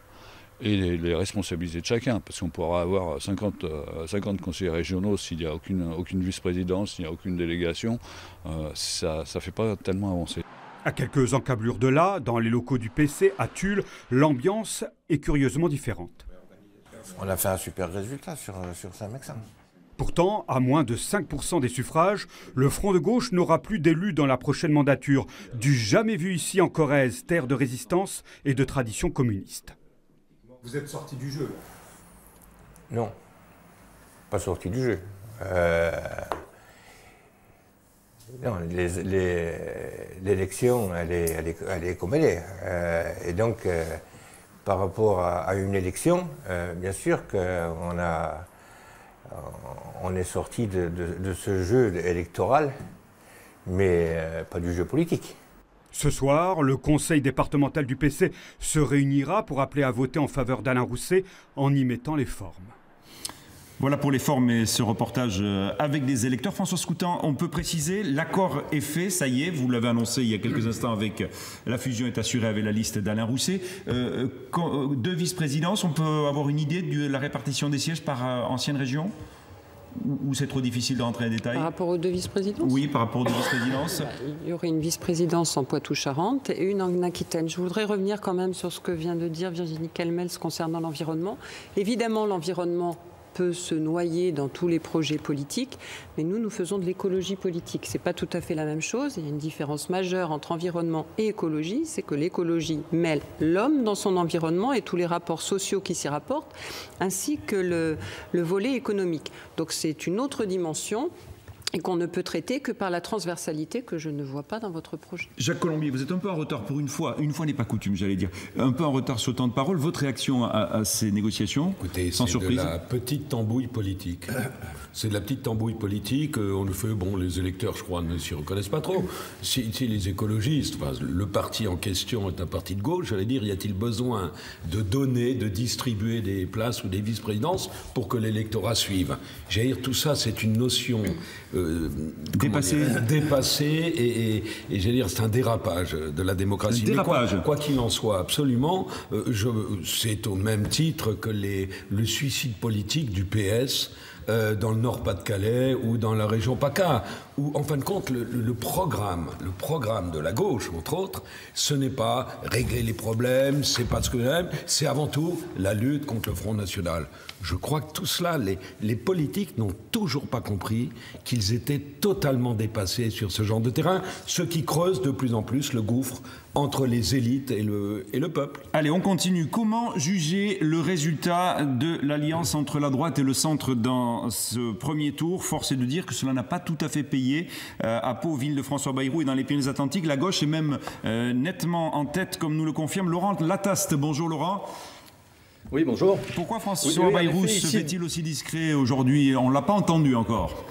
et les responsabilités de chacun, parce qu'on pourra avoir 50 conseillers régionaux s'il n'y a aucune vice-présidence, s'il n'y a aucune délégation, ça ne fait pas tellement avancer. À quelques encablures de là, dans les locaux du PC à Tulle, l'ambiance est curieusement différente. On a fait un super résultat sur Saint-Mexin. Pourtant, à moins de 5% des suffrages, le Front de gauche n'aura plus d'élus dans la prochaine mandature, du jamais vu ici en Corrèze, terre de résistance et de tradition communiste. Vous êtes sorti du jeu? Non, pas sorti du jeu. Non, l'élection, elle est comme elle est. Et donc, par rapport à une élection, bien sûr qu'on est sorti de ce jeu électoral, mais pas du jeu politique. Ce soir, le conseil départemental du PC se réunira pour appeler à voter en faveur d'Alain Rousset en y mettant les formes. Voilà pour les formes et ce reportage avec des électeurs. François Coutan, on peut préciser, l'accord est fait, ça y est, vous l'avez annoncé il y a quelques instants avec la fusion est assurée avec la liste d'Alain Rousset. Deux vice-présidences, on peut avoir une idée de la répartition des sièges par ancienne région ? Ou c'est trop difficile de rentrer en détail? Par rapport aux deux vice-présidences? Oui, par rapport aux deux vice-présidences. Il y aurait une vice-présidence en Poitou-Charentes et une en Aquitaine. Je voudrais revenir quand même sur ce que vient de dire Virginie Calmels concernant l'environnement. Évidemment, l'environnement peut se noyer dans tous les projets politiques, mais nous faisons de l'écologie politique. Ce n'est pas tout à fait la même chose. Il y a une différence majeure entre environnement et écologie, c'est que l'écologie mêle l'homme dans son environnement et tous les rapports sociaux qui s'y rapportent, ainsi que le volet économique. Donc c'est une autre dimension et qu'on ne peut traiter que par la transversalité que je ne vois pas dans votre projet. Jacques Colombier, vous êtes un peu en retard pour une fois n'est pas coutume, j'allais dire, un peu en retard sur le temps de parole. Votre réaction à ces négociations? Écoutez, sans surprise. C'est de la petite tambouille politique. C'est de la petite tambouille politique. On le fait, les électeurs, je crois, ne s'y reconnaissent pas trop. Si les écologistes, le parti en question est un parti de gauche, j'allais dire, y a-t-il besoin de donner, de distribuer des places ou des vice-présidences pour que l'électorat suive? J'allais dire, tout ça, c'est une notion dépassé et j'allais dire c'est un dérapage de la démocratie. Mais quoi qu'il en soit, absolument, c'est au même titre que le suicide politique du PS dans le Nord-Pas-de-Calais ou dans la région PACA. où, en fin de compte, le programme de la gauche, entre autres, ce n'est pas régler les problèmes, c'est pas ce que j'aime, c'est avant tout la lutte contre le Front National. Je crois que tout cela, les politiques n'ont toujours pas compris qu'ils étaient totalement dépassés sur ce genre de terrain, ce qui creuse de plus en plus le gouffre entre les élites et le peuple. Allez, on continue. Comment juger le résultat de l'alliance entre la droite et le centre dans ce premier tour? Force est de dire que cela n'a pas tout à fait payé. À Pau, ville de François Bayrou et dans les Pyrénées-Atlantiques, la gauche est même nettement en tête, comme nous le confirme Laurent Lataste. Bonjour Laurent. Oui, bonjour. Pourquoi François Bayrou se fait-il aussi discret aujourd'hui? On ne l'a pas entendu encore.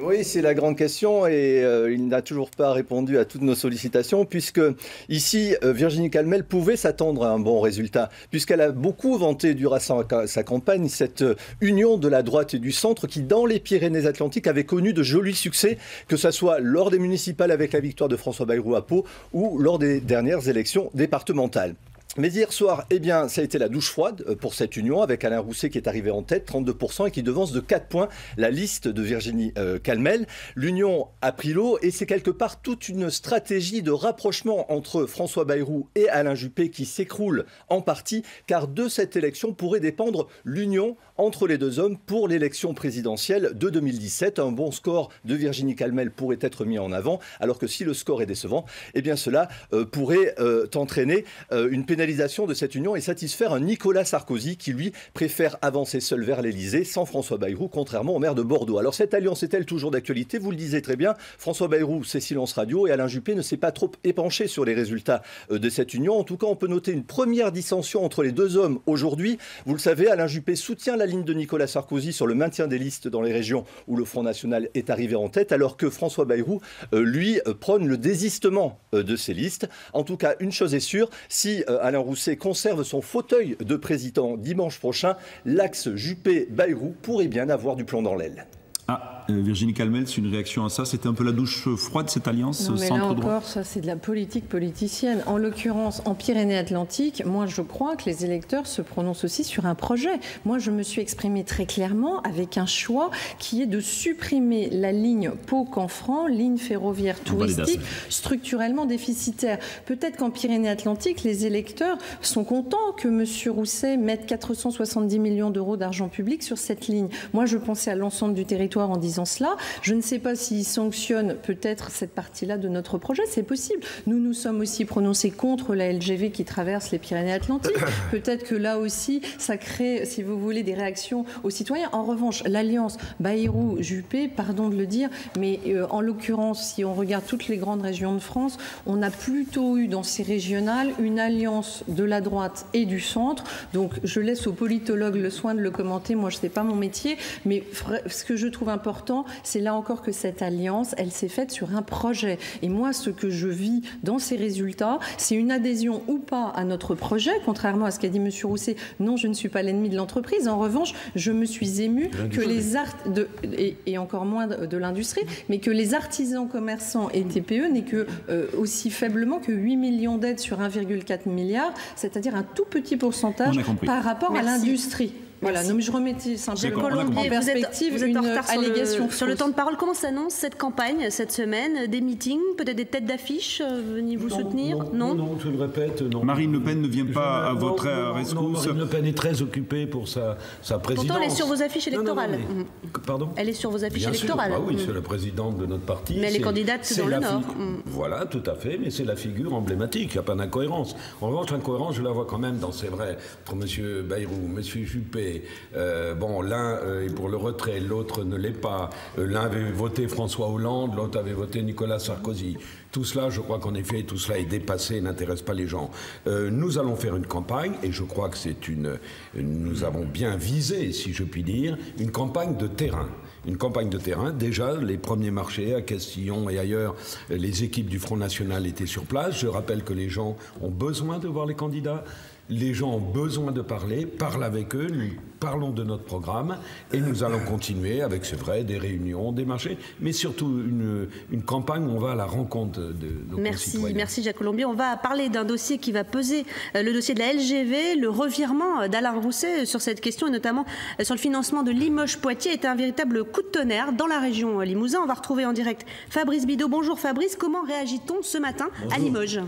Oui, c'est la grande question et il n'a toujours pas répondu à toutes nos sollicitations puisque ici, Virginie Calmel pouvait s'attendre à un bon résultat puisqu'elle a beaucoup vanté durant sa campagne cette union de la droite et du centre qui, dans les Pyrénées-Atlantiques, avait connu de jolis succès, que ce soit lors des municipales avec la victoire de François Bayrou à Pau ou lors des dernières élections départementales. Mais hier soir, eh bien, ça a été la douche froide pour cette union avec Alain Rousset qui est arrivé en tête, 32%, et qui devance de 4 points la liste de Virginie Calmel. L'union a pris l'eau et c'est quelque part toute une stratégie de rapprochement entre François Bayrou et Alain Juppé qui s'écroule en partie, car de cette élection pourrait dépendre l'union entre les deux hommes pour l'élection présidentielle de 2017. Un bon score de Virginie Calmel pourrait être mis en avant, alors que si le score est décevant, eh bien cela pourrait entraîner une pénalisation de cette union et satisfaire un Nicolas Sarkozy qui, lui, préfère avancer seul vers l'Elysée sans François Bayrou, contrairement au maire de Bordeaux. Alors cette alliance est-elle toujours d'actualité? Vous le disiez très bien, François Bayrou, c'est silence radio et Alain Juppé ne s'est pas trop épanché sur les résultats de cette union. En tout cas, on peut noter une première dissension entre les deux hommes aujourd'hui. Vous le savez, Alain Juppé soutient la ligne de Nicolas Sarkozy sur le maintien des listes dans les régions où le Front National est arrivé en tête, alors que François Bayrou, lui, prône le désistement de ces listes. En tout cas, une chose est sûre, si Alain Rousset conserve son fauteuil de président dimanche prochain, l'axe Juppé-Bayrou pourrait bien avoir du plomb dans l'aile. Ah, Virginie Calmel, c'est une réaction à ça. C'était un peu la douche froide, cette alliance centre-droit. Mais là centre-droit. encore, ça c'est de la politique politicienne. En l'occurrence, en Pyrénées-Atlantiques, moi je crois que les électeurs se prononcent aussi sur un projet. Moi je me suis exprimée très clairement avec un choix qui est de supprimer la ligne Pau-Canfranc, ligne ferroviaire touristique, structurellement déficitaire. Peut-être qu'en Pyrénées-Atlantiques, les électeurs sont contents que M. Rousset mette 470 millions d'euros d'argent public sur cette ligne. Moi je pensais à l'ensemble du territoire en disant cela. Je ne sais pas s'ils sanctionnent peut-être cette partie-là de notre projet, c'est possible. Nous nous sommes aussi prononcés contre la LGV qui traverse les Pyrénées-Atlantiques. Peut-être que là aussi, ça crée, si vous voulez, des réactions aux citoyens. En revanche, l'alliance Bayrou-Juppé, pardon de le dire, mais en l'occurrence, si on regarde toutes les grandes régions de France, on a plutôt eu dans ces régionales une alliance de la droite et du centre. Donc je laisse aux politologues le soin de le commenter. Moi, je ne sais pas mon métier, mais ce que je trouve important, c'est là encore que cette alliance, elle s'est faite sur un projet. Et moi, ce que je vis dans ces résultats, c'est une adhésion ou pas à notre projet, contrairement à ce qu'a dit M. Rousset. Non, je ne suis pas l'ennemi de l'entreprise. En revanche, je me suis émue que les et encore moins de l'industrie, mais que les artisans, commerçants et TPE n'aient que aussi faiblement que 8 millions d'aides sur 1,4 milliard, c'est-à-dire un tout petit pourcentage par rapport à l'industrie. Voilà, non, mais je remettais simplement en perspective vous êtes en retard allégation sur le temps de parole. Comment s'annonce cette campagne, cette semaine? Des meetings, peut-être des têtes d'affiche, venez vous soutenir? Non, je le répète, non. Marine Le Pen ne vient pas à votre rescousse. Non, Marine Le Pen est très occupée pour sa présidence. Pourtant, elle est sur vos affiches électorales. Pardon? Elle est sur vos affiches Bien électorales. Sûr. Ah oui, c'est la présidente de notre parti. Mais elle est candidate dans le Nord. Voilà, tout à fait, mais c'est la figure emblématique, il n'y a pas d'incohérence. En revanche, l'incohérence, je la vois quand même c'est vrai, entre M. Bayrou, M. Juppé. Bon, l'un est pour le retrait, l'autre ne l'est pas. L'un avait voté François Hollande, l'autre avait voté Nicolas Sarkozy. Tout cela, je crois qu'en effet, tout cela est dépassé et n'intéresse pas les gens. Nous allons faire une campagne, et je crois que nous avons bien visé, si je puis dire, une campagne de terrain. Une campagne de terrain. Déjà, les premiers marchés à Castillon et ailleurs, les équipes du Front National étaient sur place. Je rappelle que les gens ont besoin de voir les candidats. Les gens ont besoin de parler, parle avec eux, nous parlons de notre programme et nous allons continuer avec, c'est vrai, des réunions, des marchés, mais surtout une campagne où on va à la rencontre de nos concitoyens. Merci Jacques Colombier. On va parler d'un dossier qui va peser, le dossier de la LGV. Le revirement d'Alain Rousset sur cette question et notamment sur le financement de Limoges-Poitiers est un véritable coup de tonnerre dans la région Limousin. On va retrouver en direct Fabrice Bidot. Bonjour Fabrice, comment réagit-on ce matin à Limoges ?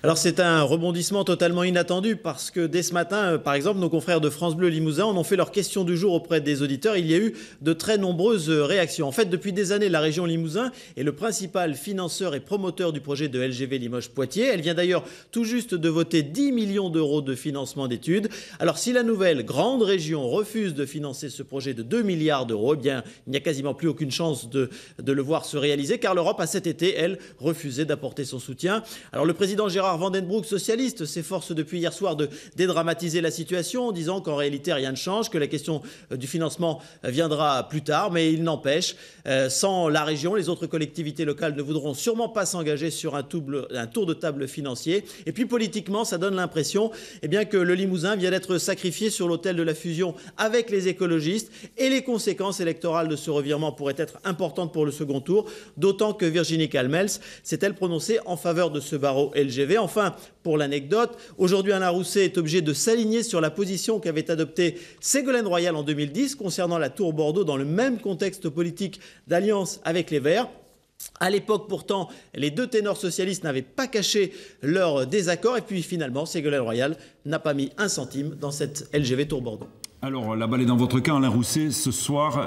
Alors c'est un rebondissement totalement inattendu parce que dès ce matin, par exemple, nos confrères de France Bleu Limousin en ont fait leur question du jour auprès des auditeurs. Il y a eu de très nombreuses réactions. En fait, depuis des années, la région Limousin est le principal financeur et promoteur du projet de LGV Limoges-Poitiers. Elle vient d'ailleurs tout juste de voter 10 millions d'euros de financement d'études. Alors si la nouvelle grande région refuse de financer ce projet de 2 milliards d'euros, eh bien, il n'y a quasiment plus aucune chance de le voir se réaliser car l'Europe a cet été, elle, refusé d'apporter son soutien. Alors le président Gérard Vandenbroek, socialiste, s'efforce depuis hier soir de dédramatiser la situation en disant qu'en réalité rien ne change, que la question du financement viendra plus tard, mais il n'empêche, sans la région, les autres collectivités locales ne voudront sûrement pas s'engager sur un tour de table financier. Et puis politiquement, ça donne l'impression que le Limousin vient d'être sacrifié sur l'autel de la fusion avec les écologistes et les conséquences électorales de ce revirement pourraient être importantes pour le second tour, d'autant que Virginie Calmels s'est-elle prononcée en faveur de ce barreau LGV. Enfin, pour l'anecdote, aujourd'hui Alain Rousset est obligé de s'aligner sur la position qu'avait adoptée Ségolène Royal en 2010 concernant la tour Bordeaux dans le même contexte politique d'alliance avec les Verts. À l'époque, pourtant, les deux ténors socialistes n'avaient pas caché leur désaccord et puis finalement, Ségolène Royal n'a pas mis un centime dans cette LGV Tour Bordeaux. Alors, la balle est dans votre camp, Alain Rousset.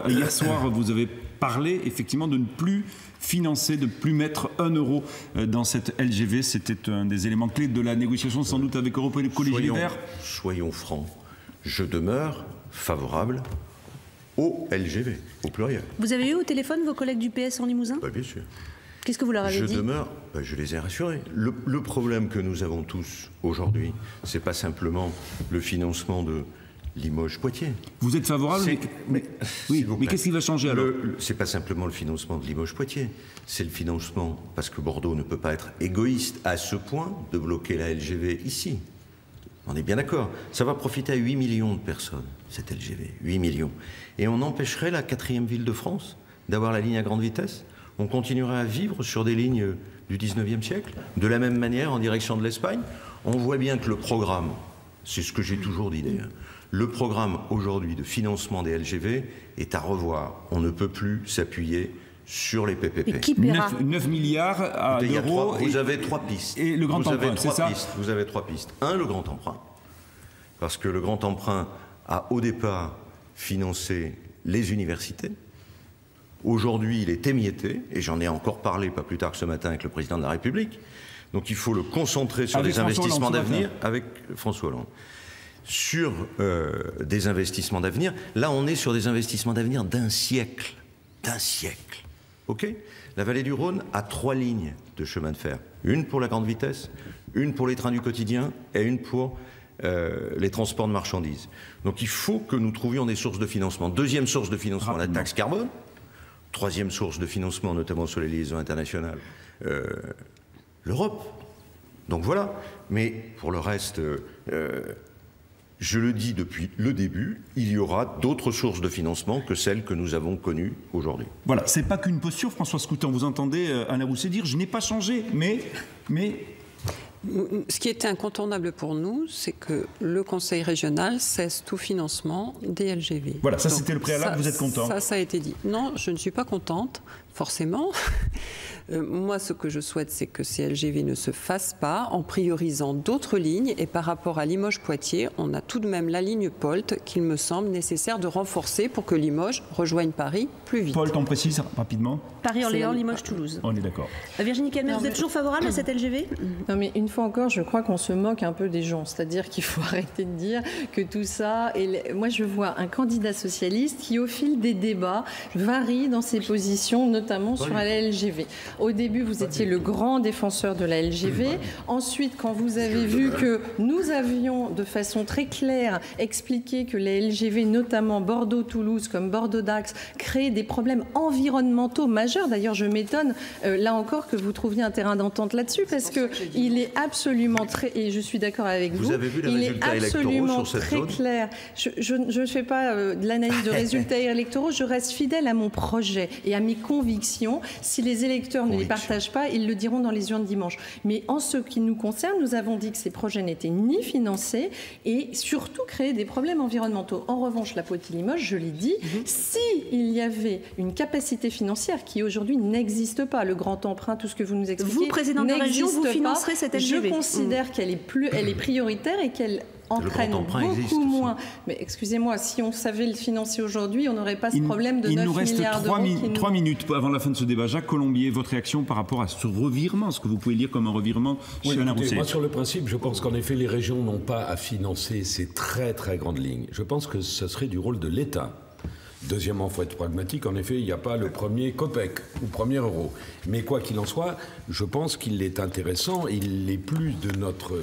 Hier soir, vous avez parlé effectivement de ne plus financer, de ne plus mettre 1 euro dans cette LGV. C'était un des éléments clés de la négociation, sans doute avec Europe Écologie Les Verts. Soyons francs, je demeure favorable au LGV, au pluriel. Vous avez eu au téléphone vos collègues du PS en Limousin ? Bien sûr. Qu'est-ce que vous leur avez dit ? Je les ai rassurés. Le problème que nous avons tous aujourd'hui, c'est pas simplement le financement de Limoges-Poitiers. Vous êtes favorable mais qu'est-ce qui va changer alors ? C'est pas simplement le financement de Limoges-Poitiers, c'est le financement, parce que Bordeaux ne peut pas être égoïste à ce point de bloquer la LGV ici. On est bien d'accord. Ça va profiter à 8 millions de personnes, cette LGV, 8 millions. Et on empêcherait la 4e ville de France d'avoir la ligne à grande vitesse. On continuerait à vivre sur des lignes du 19e siècle, de la même manière en direction de l'Espagne. On voit bien que le programme, c'est ce que j'ai toujours dit d'ailleurs, le programme aujourd'hui de financement des LGV est à revoir. On ne peut plus s'appuyer sur les PPP. Et qui paiera ? 9 milliards d'euros. Vous avez 3 pistes. Et le grand emprunt, c'est ça ? Vous avez 3 pistes. Le grand emprunt. Parce que le grand emprunt a au départ financé les universités. Aujourd'hui, il est émietté, et j'en ai encore parlé pas plus tard que ce matin avec le président de la République. Donc il faut le concentrer sur des investissements d'avenir avec François Hollande. Sur des investissements d'avenir, là on est sur des investissements d'avenir d'un siècle. Ok ? La vallée du Rhône a 3 lignes de chemin de fer. Une pour la grande vitesse, une pour les trains du quotidien et une pour les transports de marchandises. Donc il faut que nous trouvions des sources de financement. Deuxième source de financement, la taxe carbone. Troisième source de financement, notamment sur les liaisons internationales, l'Europe. Donc voilà. Mais pour le reste, je le dis depuis le début, il y aura d'autres sources de financement que celles que nous avons connues aujourd'hui. Voilà, c'est pas qu'une posture, François Scoutan. Vous entendez Alain Rousset dire « je n'ai pas changé », mais... Ce qui était incontournable pour nous, c'est que le Conseil régional cesse tout financement des LGV. Voilà, ça c'était le préalable, vous êtes content ? Ça a été dit. Non, je ne suis pas contente, forcément. Moi, ce que je souhaite, c'est que ces LGV ne se fassent pas en priorisant d'autres lignes. Et par rapport à Limoges-Poitiers, on a tout de même la ligne POLT qu'il me semble nécessaire de renforcer pour que Limoges rejoigne Paris plus vite. POLT, on précise rapidement ? Paris-Orléans, Limoges-Toulouse. On est d'accord. Virginie Calmels, vous êtes toujours favorable à cette LGV ? Non, mais une fois encore, je crois qu'on se moque un peu des gens. C'est-à-dire qu'il faut arrêter de dire que tout ça... Moi, je vois un candidat socialiste qui, au fil des débats, varie dans ses positions, notamment sur la LGV. Au début, vous étiez le grand défenseur de la LGV. Ensuite, quand vous avez vu que nous avions de façon très claire expliqué que les LGV, notamment Bordeaux-Toulouse comme Bordeaux-Dax, créaient des problèmes environnementaux majeurs. D'ailleurs, je m'étonne, là encore, que vous trouviez un terrain d'entente là-dessus, parce qu'il est absolument très... Et je suis d'accord avec vous. Vous avez vu les il est résultats électoraux absolument sur cette très zone clair. Je ne fais pas de l'analyse de résultats électoraux. Je reste fidèle à mon projet et à mes convictions. Si les électeurs ne les partagent pas, ils le diront dans les urnes dimanche. Mais en ce qui nous concerne, nous avons dit que ces projets n'étaient ni financés et surtout créaient des problèmes environnementaux. En revanche, la Poitiers-Limoges, je l'ai dit, si il y avait une capacité financière qui aujourd'hui n'existe pas, le grand emprunt, tout ce que vous nous expliquez, vous, président de la région, vous financerez cette LGV. Je considère qu'elle est prioritaire et qu'elle entraîne beaucoup moins. Mais excusez-moi, si on savait le financer aujourd'hui, on n'aurait pas ce problème de 9 milliards d'euros. Il nous reste 3 minutes avant la fin de ce débat. Jacques Colombier, votre réaction par rapport à ce revirement, ce que vous pouvez lire comme un revirement chez Alain Rousset. Moi, sur le principe, je pense qu'en effet, les régions n'ont pas à financer ces très très grandes lignes. Je pense que ce serait du rôle de l'État. Deuxièmement, il faut être pragmatique. En effet, il n'y a pas le premier copec ou premier euro. Mais quoi qu'il en soit, je pense qu'il est intéressant, il est plus de notre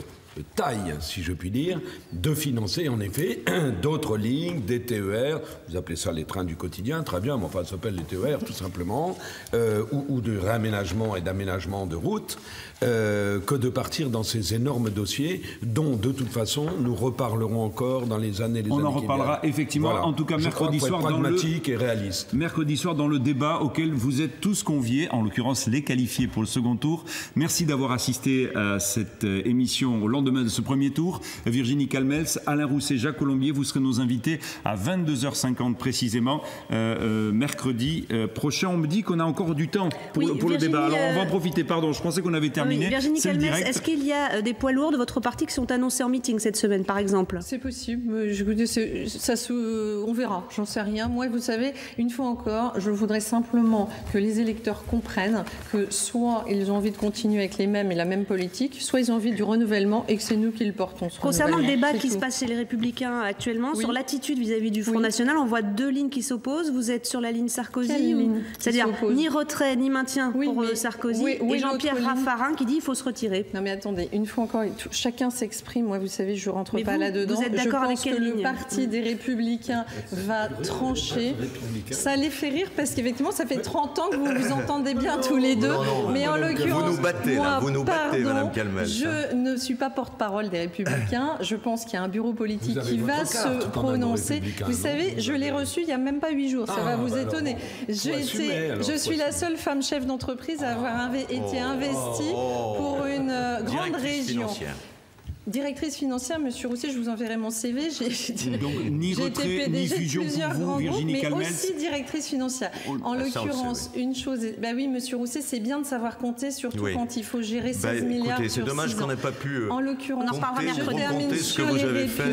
taille, si je puis dire, de financer en effet d'autres lignes, des TER, vous appelez ça les trains du quotidien, très bien, mais enfin ça s'appelle les TER tout simplement, ou de réaménagement et d'aménagement de routes, que de partir dans ces énormes dossiers dont de toute façon nous reparlerons encore dans les années qui viennent. On en reparlera effectivement, voilà. En tout cas mercredi soir pragmatique et réaliste. Mercredi soir dans le débat auquel vous êtes tous conviés, en l'occurrence les qualifiés pour le second tour. Merci d'avoir assisté à cette émission au lendemain de ce premier tour. Virginie Calmels, Alain Rousset, Jacques Colombier, vous serez nos invités à 22h50 précisément mercredi prochain. On me dit qu'on a encore du temps pour le débat. Alors on va en profiter, pardon, je pensais qu'on avait terminé. Virginie Calmels, est-ce qu'il y a des poids lourds de votre parti qui sont annoncés en meeting cette semaine, par exemple? C'est possible. On verra. J'en sais rien. Moi, vous savez, une fois encore, je voudrais simplement que les électeurs comprennent que soit ils ont envie de continuer avec les mêmes et la même politique, soit ils ont envie du renouvellement et que c'est nous qui le portons. Concernant le débat qui se passe chez les Républicains actuellement, sur l'attitude vis-à-vis du Front National, on voit deux lignes qui s'opposent. Vous êtes sur la ligne Sarkozy, c'est-à-dire ni retrait ni maintien pour Sarkozy, et Jean-Pierre Raffarin qui dit qu'il faut se retirer. Non mais attendez, une fois encore, chacun s'exprime. Moi, vous savez, je ne rentre pas là-dedans. Vous êtes d'accord avec quelle ligne? Le parti des Républicains va trancher. Ça les fait rire parce qu'effectivement, ça fait 30 ans que vous vous entendez bien tous les deux. Mais en l'occurrence, vous nous battez, là. Vous nous battez, Madame Calmels. Je ne suis pas porte-parole des Républicains. Je pense qu'il y a un bureau politique qui va se prononcer. Vous savez, je l'ai reçu il n'y a même pas 8 jours. Ça va vous étonner. Je suis la seule femme chef d'entreprise à avoir été investie pour une grande région. Directrice financière, Monsieur Rousset, je vous enverrai mon CV. Donc, ni retrait, ni fusion pour vous, Virginie Calmels. Mais aussi directrice financière. En l'occurrence, une chose... oui, Monsieur Rousset, c'est bien de savoir compter, surtout quand il faut gérer 16 milliards écoutez, c'est dommage qu'on n'ait pas pu en l'occurrence, compter ce que vous avez fait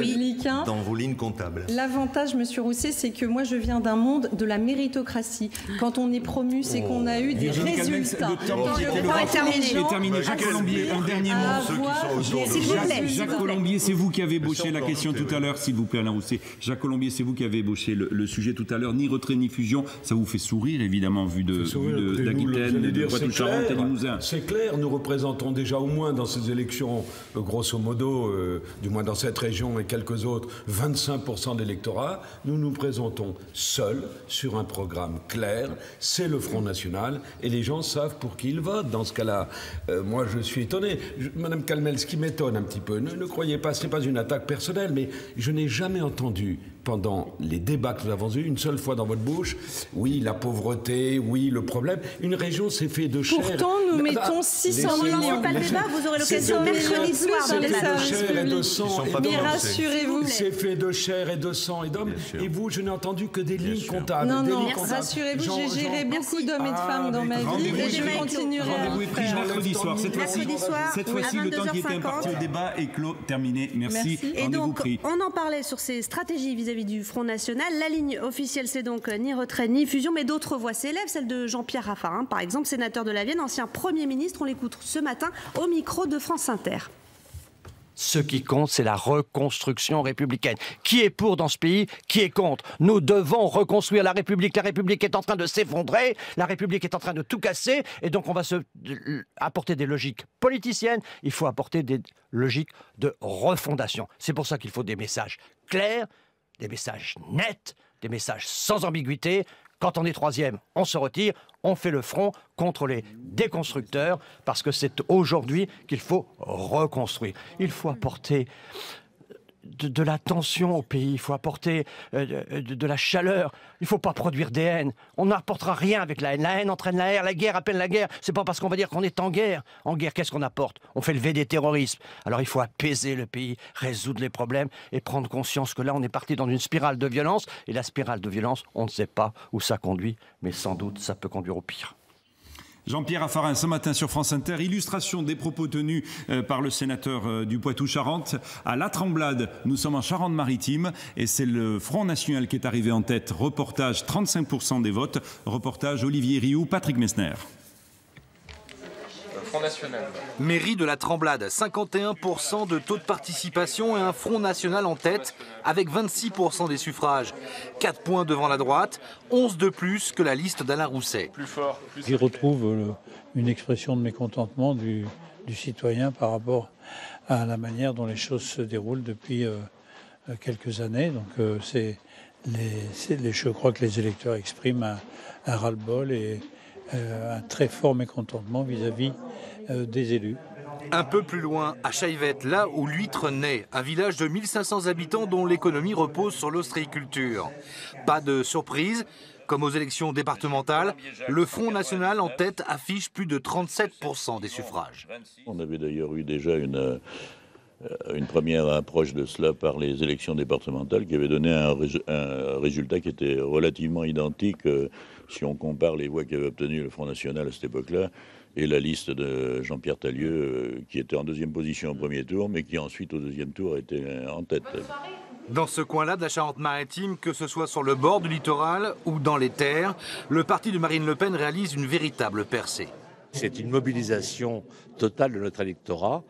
dans vos lignes comptables. L'avantage, Monsieur Rousset, c'est que moi, je viens d'un monde de la méritocratie. Quand on est promu, c'est qu'on a eu des résultats. Le temps est terminé. Jacques Colombier, un dernier mot. S'il vous plaît. Jacques Colombier, c'est vous qui avez ébauché la question tout à l'heure, s'il vous plaît, Alain Rousset. Jacques Colombier, c'est vous qui avez ébauché le sujet tout à l'heure. Ni retrait ni fusion, ça vous fait sourire, évidemment, vu d'Aquitaine, de Poitou-Charentes et Limousin. C'est clair, nous représentons déjà au moins dans ces élections, grosso modo, du moins dans cette région et quelques autres, 25% d'électorat. Nous nous présentons seuls sur un programme clair. C'est le Front National et les gens savent pour qui ils votent. Dans ce cas-là, moi, je suis étonné. Madame Calmels, ce qui m'étonne un petit peu, ne croyez pas, ce n'est pas une attaque personnelle, mais je n'ai jamais entendu, pendant les débats que nous avons eus, une seule fois dans votre bouche, oui, la pauvreté, oui, le problème. Une région, c'est fait de chair. Pourtant, nous mettons 600 millions. Pas le débat, vous aurez l'occasion mercredi soir dans les services publics. Mais rassurez-vous. C'est fait de chair et de sang et d'hommes. Et vous, je n'ai entendu que des lignes comptables. Non, rassurez-vous, j'ai géré beaucoup d'hommes et de femmes dans ma vie et je continuerai à le faire. Mercredi soir, cette fois-ci, le temps qui était imparti au débat est clos, terminé. Merci. Et donc, on en parlait sur ces stratégies vis-à-vis du Front National. La ligne officielle, c'est donc ni retrait ni fusion, mais d'autres voix s'élèvent, celle de Jean-Pierre Raffarin, par exemple, sénateur de la Vienne, ancien Premier ministre. On l'écoute ce matin au micro de France Inter. Ce qui compte, c'est la reconstruction républicaine. Qui est pour dans ce pays? Qui est contre? Nous devons reconstruire la République. La République est en train de s'effondrer, la République est en train de tout casser, et donc on va apporter des logiques politiciennes, il faut apporter des logiques de refondation. C'est pour ça qu'il faut des messages clairs, des messages nets, des messages sans ambiguïté. Quand on est troisième, on se retire, on fait le front contre les déconstructeurs, parce que c'est aujourd'hui qu'il faut reconstruire. Il faut apporter de la tension au pays, il faut apporter de la chaleur, il ne faut pas produire des haines. On n'apportera rien avec la haine. La haine entraîne la guerre appelle la guerre. C'est pas parce qu'on va dire qu'on est en guerre. En guerre, qu'est-ce qu'on apporte? On fait lever des terrorismes. Alors il faut apaiser le pays, résoudre les problèmes et prendre conscience que là, on est parti dans une spirale de violence. Et la spirale de violence, on ne sait pas où ça conduit, mais sans doute, ça peut conduire au pire. Jean-Pierre Raffarin, ce matin sur France Inter, illustration des propos tenus par le sénateur du Poitou-Charentes à La Tremblade. Nous sommes en Charente-Maritime et c'est le Front National qui est arrivé en tête. Reportage 35% des votes. Reportage Olivier Rioux, Patrick Messner. Front National. Mairie de La Tremblade, 51% de taux de participation et un Front National en tête avec 26% des suffrages. 4 points devant la droite, 11 de plus que la liste d'Alain Rousset. J'y retrouve une expression de mécontentement du citoyen par rapport à la manière dont les choses se déroulent depuis quelques années. Donc je crois que les électeurs expriment un ras-le-bol et un très fort mécontentement vis-à-vis des élus. Un peu plus loin, à Chaillevette, là où l'huître naît, un village de 1500 habitants dont l'économie repose sur l'ostréiculture. Pas de surprise, comme aux élections départementales, le Front National en tête affiche plus de 37% des suffrages. On avait d'ailleurs eu déjà une première approche de cela par les élections départementales qui avait donné un résultat qui était relativement identique si on compare les voix qu'avait obtenues le Front National à cette époque-là et la liste de Jean-Pierre Talieu qui était en deuxième position au premier tour mais qui ensuite au deuxième tour était en tête. Dans ce coin-là de la Charente-Maritime, que ce soit sur le bord du littoral ou dans les terres, le parti de Marine Le Pen réalise une véritable percée. C'est une mobilisation totale de notre électorat.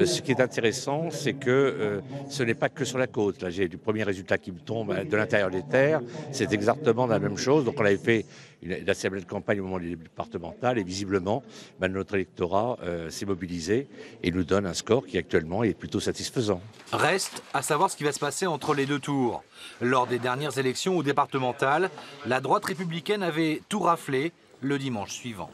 Ce qui est intéressant, c'est que ce n'est pas que sur la côte. Là, j'ai du premier résultat qui me tombe de l'intérieur des terres. C'est exactement la même chose. Donc on avait fait une assemblée de campagne au moment du départemental et visiblement, notre électorat s'est mobilisé et nous donne un score qui actuellement est plutôt satisfaisant. Reste à savoir ce qui va se passer entre les deux tours. Lors des dernières élections au départemental, la droite républicaine avait tout raflé le dimanche suivant.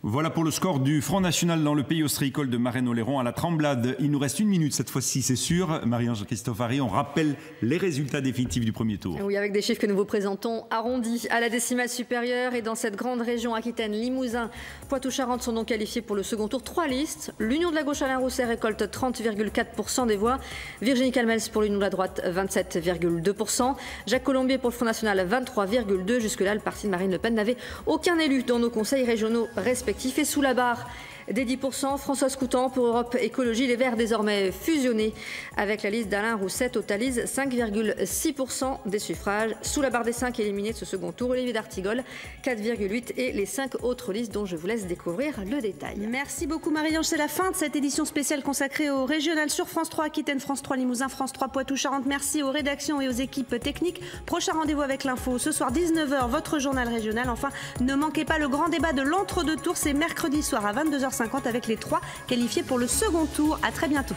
Voilà pour le score du Front National dans le pays ostréicole de Marennes-Oléron à La Tremblade. Il nous reste 1 minute cette fois-ci, c'est sûr. Marie-Ange Cristofari, on rappelle les résultats définitifs du premier tour. Oui, avec des chiffres que nous vous présentons arrondis à la décimale supérieure. Et dans cette grande région Aquitaine, Limousin, Poitou-Charentes sont donc qualifiés pour le second tour. 3 listes. L'Union de la gauche Alain Rousset récolte 30,4% des voix. Virginie Calmels pour l'Union de la droite, 27,2%. Jacques Colombier pour le Front National, 23,2%. Jusque-là, le parti de Marine Le Pen n'avait aucun élu dans nos conseils régionaux respectifs. Et sous la barre des 10%, Françoise Coutan pour Europe Écologie. Les Verts désormais fusionnés avec la liste d'Alain Rousset totalisent 5,6% des suffrages. Sous la barre des 5 éliminés de ce second tour, Olivier d'Artigol, 4,8%. Et les 5 autres listes dont je vous laisse découvrir le détail. Merci beaucoup Marie-Ange. C'est la fin de cette édition spéciale consacrée au régional sur France 3 Aquitaine, France 3 Limousin, France 3 Poitou-Charentes. Merci aux rédactions et aux équipes techniques. Prochain rendez-vous avec l'info ce soir 19h, votre journal régional. Enfin, ne manquez pas le grand débat de l'entre-deux tours. C'est mercredi soir à 22h50 avec les 3 qualifiés pour le second tour. À très bientôt.